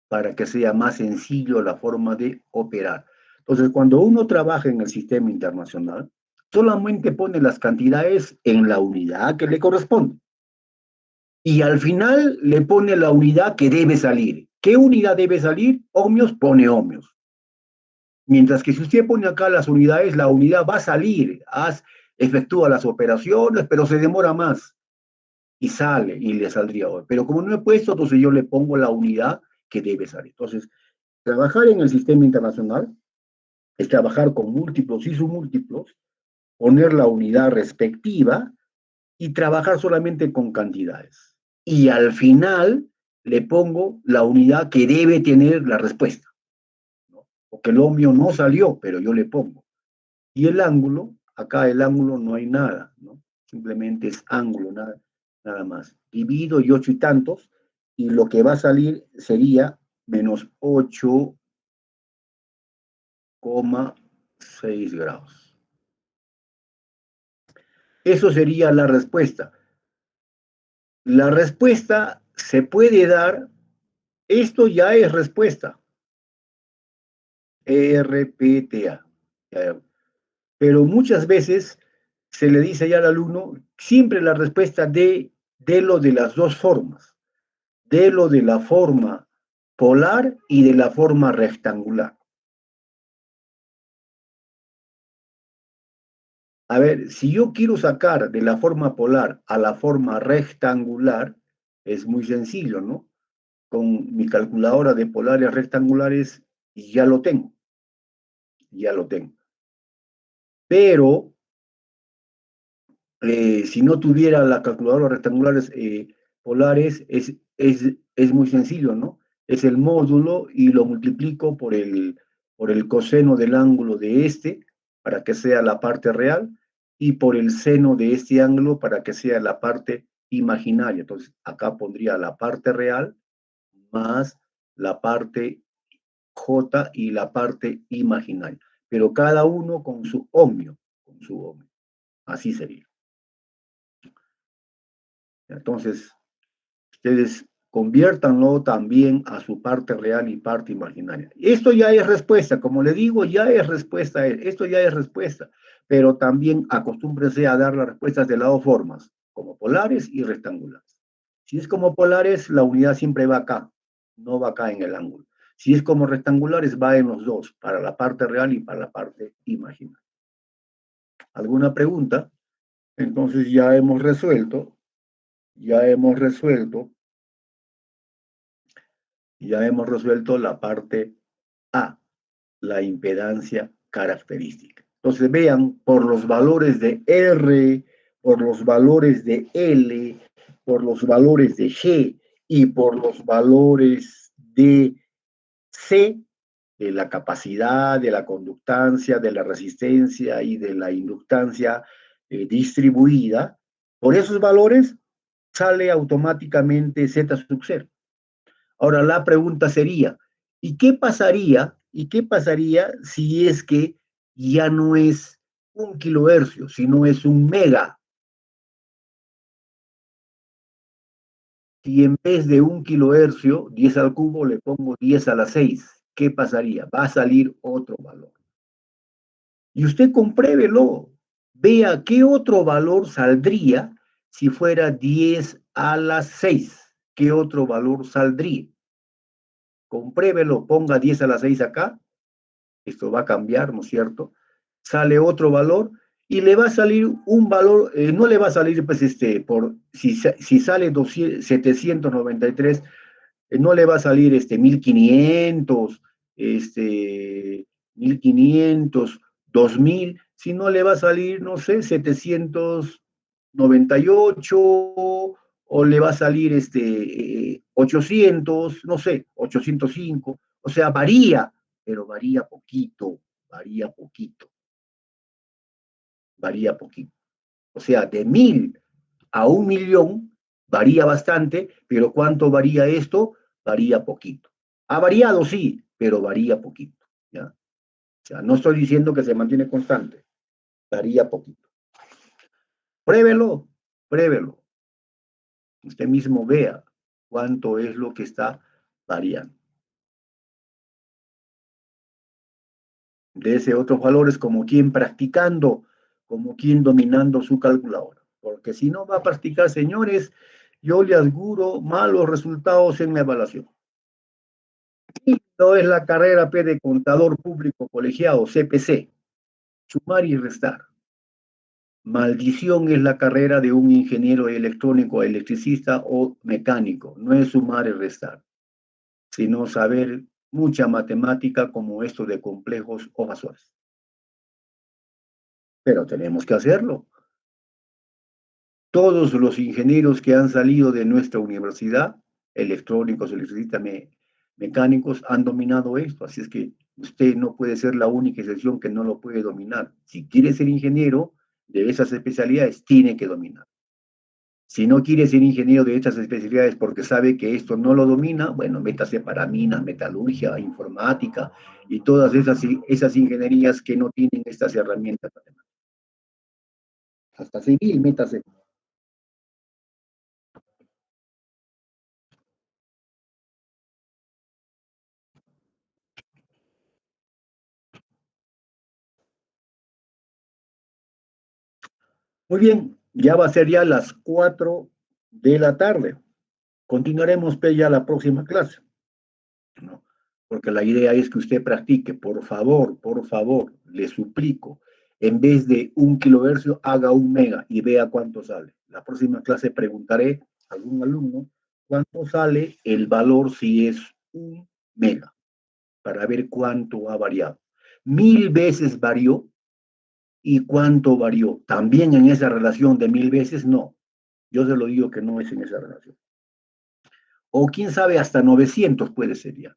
Para que sea más sencillo la forma de operar. Entonces, cuando uno trabaja en el sistema internacional, solamente pone las cantidades en la unidad que le corresponde. Y al final le pone la unidad que debe salir. ¿Qué unidad debe salir? Ohmios, pone ohmios. Mientras que si usted pone acá las unidades, la unidad va a salir, efectúa las operaciones, pero se demora más. Y sale, y le saldría hoy. Pero como no he puesto, entonces yo le pongo la unidad que debe salir. Entonces, trabajar en el sistema internacional es trabajar con múltiplos y submúltiplos, poner la unidad respectiva y trabajar solamente con cantidades. Y al final le pongo la unidad que debe tener la respuesta, ¿no? Porque el ohmio no salió, pero yo le pongo. Y el ángulo, acá el ángulo no hay nada, ¿no? Simplemente es ángulo, nada más. Divido y 8 y tantos, y lo que va a salir sería menos 8,6 grados. Eso sería la respuesta. La respuesta se puede dar, esto ya es respuesta, RPTA. Pero muchas veces se le dice ya al alumno, siempre la respuesta de lo de las dos formas, de lo de la forma polar y de la forma rectangular. A ver, si yo quiero sacar de la forma polar a la forma rectangular, es muy sencillo, ¿no? Con mi calculadora de polares rectangulares ya lo tengo. Ya lo tengo. Pero si no tuviera la calculadora rectangulares polares, es muy sencillo, ¿no? Es el módulo y lo multiplico por el coseno del ángulo de este para que sea la parte real y por el seno de este ángulo para que sea la parte imaginaria. Entonces, acá pondría la parte real más la parte J y la parte imaginaria. Pero cada uno con su ohmio, Así sería. Entonces, ustedes conviértanlo también a su parte real y parte imaginaria. Esto ya es respuesta, como le digo, ya es respuesta, esto ya es respuesta, pero también acostúmbrense a dar las respuestas de las dos formas, como polares y rectangulares. Si es como polares, la unidad siempre va acá, no va acá en el ángulo. Si es como rectangulares, va en los dos, para la parte real y para la parte imaginaria. ¿Alguna pregunta? Entonces ya hemos resuelto la parte A, la impedancia característica. Entonces vean, por los valores de R, por los valores de L, por los valores de G y por los valores de C, la capacidad, de la conductancia, de la resistencia y de la inductancia distribuida, por esos valores sale automáticamente Z sub 0. Ahora la pregunta sería, ¿y qué pasaría si es que ya no es 1 kilohercio, sino es 1 mega? Si en vez de 1 kilohercio, 10 al cubo, le pongo 10 a la 6, ¿qué pasaría? Va a salir otro valor. Y usted compruébelo, vea qué otro valor saldría si fuera 10 a la 6. ¿Qué otro valor saldría? Compruébelo, ponga 10 a la 6 acá, esto va a cambiar, ¿no es cierto? Sale otro valor y le va a salir un valor, no le va a salir, pues, si sale 793, no le va a salir 1500, 1500, 2000, sino le va a salir, no sé, 798, o le va a salir 800, no sé, 805, o sea, varía, pero varía poquito, varía poquito, varía poquito. O sea, de 1000 a 1.000.000 varía bastante, pero ¿cuánto varía esto? Varía poquito. Ha variado, sí, pero varía poquito, ¿ya? O sea, no estoy diciendo que se mantiene constante, varía poquito. Pruébelo, pruébelo. Usted mismo vea cuánto es lo que está variando. Dese otros valores como quien practicando, como quien dominando su calculadora. Porque si no va a practicar, señores, yo le aseguro malos resultados en la evaluación. Y no es la carrera P de contador público colegiado, CPC, sumar y restar. Maldición es la carrera de un ingeniero electrónico, electricista o mecánico. No es sumar y restar, sino saber mucha matemática como esto de complejos o vasuales. Pero tenemos que hacerlo. Todos los ingenieros que han salido de nuestra universidad, electrónicos, electricistas, mecánicos, han dominado esto. Así es que usted no puede ser la única excepción que no lo puede dominar. Si quiere ser ingeniero de esas especialidades, tiene que dominar. Si no quiere ser ingeniero de estas especialidades porque sabe que esto no lo domina, bueno, métase para minas, metalurgia, informática y todas esas ingenierías que no tienen estas herramientas matemáticas. Hasta civil, métase. Muy bien, ya va a ser ya las 4 de la tarde. Continuaremos pues, ya la próxima clase, ¿no? Porque la idea es que usted practique, por favor, le suplico, en vez de 1 kilohercio, haga 1 mega y vea cuánto sale. La próxima clase preguntaré a algún alumno cuánto sale el valor si es 1 mega, para ver cuánto ha variado. 1000 veces varió. ¿Y cuánto varió? ¿También en esa relación de 1000 veces? No. Yo se lo digo que no es en esa relación. O quién sabe, hasta 900 puede ser ya.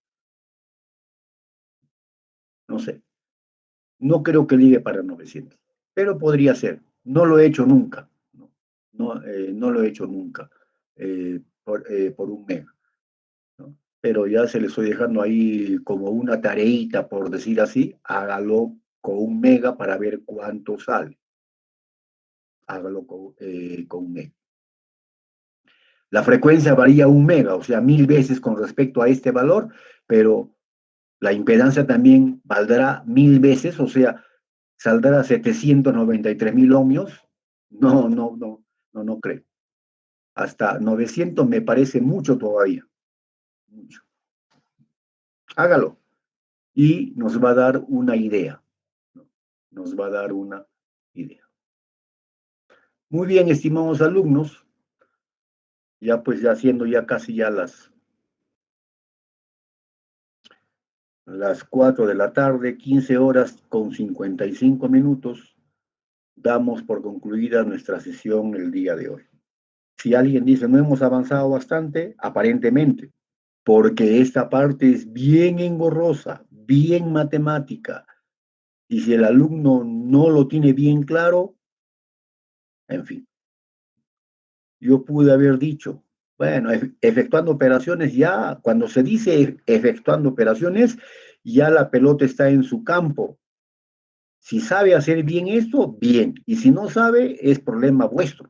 No sé. No creo que llegue para 900. Pero podría ser. No lo he hecho nunca. No lo he hecho nunca. Por 1 mega, ¿no? Pero ya se le estoy dejando ahí como una tareita, por decir así. Hágalo con 1 mega para ver cuánto sale. Hágalo con 1 mega. La frecuencia varía 1 mega, o sea, 1000 veces con respecto a este valor, pero la impedancia también valdrá 1000 veces, o sea, saldrá 793.000 ohmios. No creo. Hasta 900 me parece mucho todavía. Mucho. Hágalo. Y nos va a dar una idea. Nos va a dar una idea. Muy bien, estimados alumnos. Ya pues ya siendo ya casi ya las 4 de la tarde, 15 horas con 55 minutos, damos por concluida nuestra sesión el día de hoy. Si alguien dice, no hemos avanzado bastante, aparentemente, porque esta parte es bien engorrosa, bien matemática, y si el alumno no lo tiene bien claro, en fin, yo pude haber dicho, bueno, efectuando operaciones ya, cuando se dice efectuando operaciones, ya la pelota está en su campo. Si sabe hacer bien esto, bien, y si no sabe, es problema vuestro.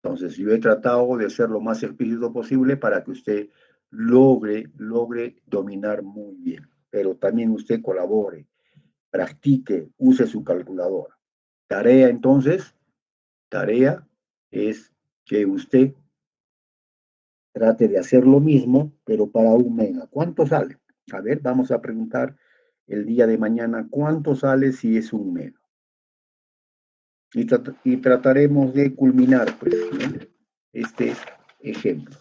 Entonces, yo he tratado de hacer lo más explícito posible para que usted logre dominar muy bien, pero también usted colabore, practique, use su calculadora. Tarea, entonces, tarea es que usted trate de hacer lo mismo, pero para 1 mega. ¿Cuánto sale? A ver, vamos a preguntar el día de mañana, ¿cuánto sale si es 1 mega? Y trataremos de culminar, pues, ¿no? Este ejemplo.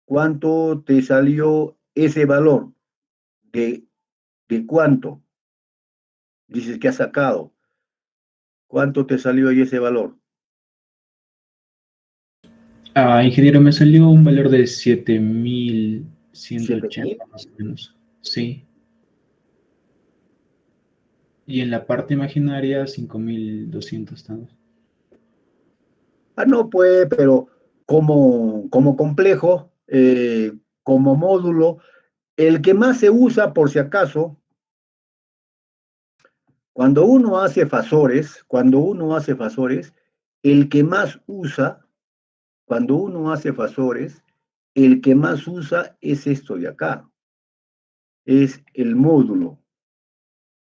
¿Cuánto te salió ese valor? ¿De cuánto? Dices que has sacado. ¿Cuánto te salió ahí ese valor? Ingeniero, me salió un valor de 7.180 ¿7.000? más o menos. Sí. Y en la parte imaginaria, 5.200 también. Ah, no, pues, pero como complejo, como módulo, el que más se usa, por si acaso, cuando uno hace fasores, el que más usa, cuando uno hace fasores, el que más usa es esto de acá, es el módulo.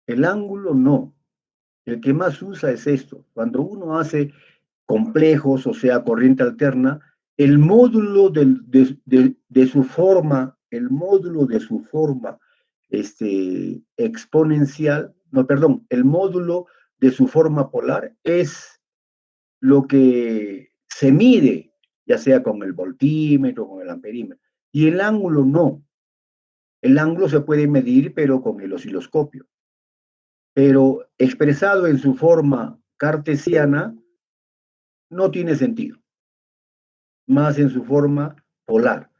El ángulo no. El que más usa es esto. Cuando uno hace complejos, o sea, corriente alterna, el módulo de su forma, el módulo de su forma exponencial, no, perdón, el módulo de su forma polar es lo que se mide, ya sea con el voltímetro, con el amperímetro, y el ángulo no. El ángulo se puede medir, pero con el osciloscopio. Pero expresado en su forma cartesiana, no tiene sentido, más en su forma polar.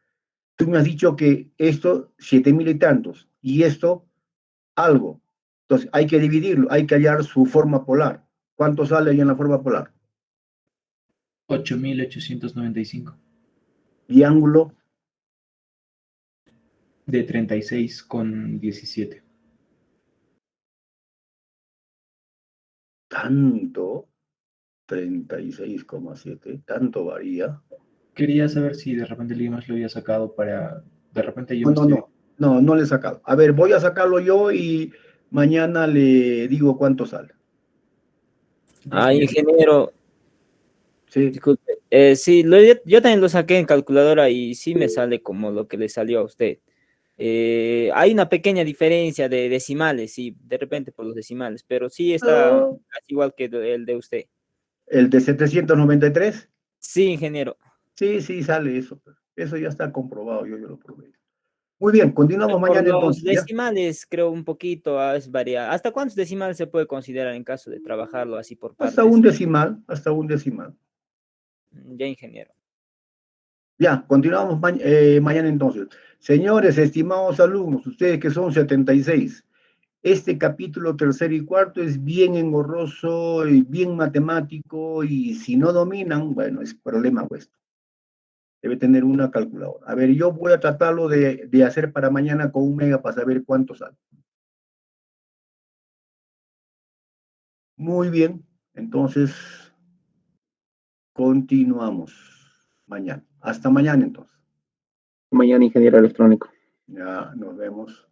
Tú me has dicho que esto, 7.000 y tantos, y esto, algo. Entonces, hay que dividirlo, hay que hallar su forma polar. ¿Cuánto sale ahí en la forma polar? 8.895. Y ángulo, De 36,17. tanto, 36,7, tanto varía. Quería saber si de repente alguien más lo había sacado para... De repente yo No, me no, estoy... no le he sacado. A ver, voy a sacarlo yo y mañana le digo cuánto sale. Ingeniero, ¿Sí? disculpe. Sí, yo también lo saqué en calculadora y sí me sale como lo que le salió a usted. Hay una pequeña diferencia de decimales, sí, de repente por los decimales, pero sí está Ah, casi igual que el de usted. el de 793. Sí, ingeniero. Sí, sí, sale eso. Eso ya está comprobado, yo lo probé. Muy bien, continuamos Por mañana los entonces, ¿ya? decimales, creo un poquito es variar. ¿Hasta cuántos decimales se puede considerar en caso de trabajarlo así por Hasta un partes? decimal, hasta un decimal. Ya, ingeniero. Ya, continuamos mañana entonces. Señores, estimados alumnos, ustedes que son 76, este capítulo tercero y cuarto es bien engorroso y bien matemático, y si no dominan, bueno, es problema vuestro. Debe tener una calculadora. A ver, yo voy a tratarlo de hacer para mañana con 1 mega para saber cuánto sale. Muy bien, entonces continuamos mañana. Hasta mañana entonces. Mañana ingeniero electrónico. Ya nos vemos.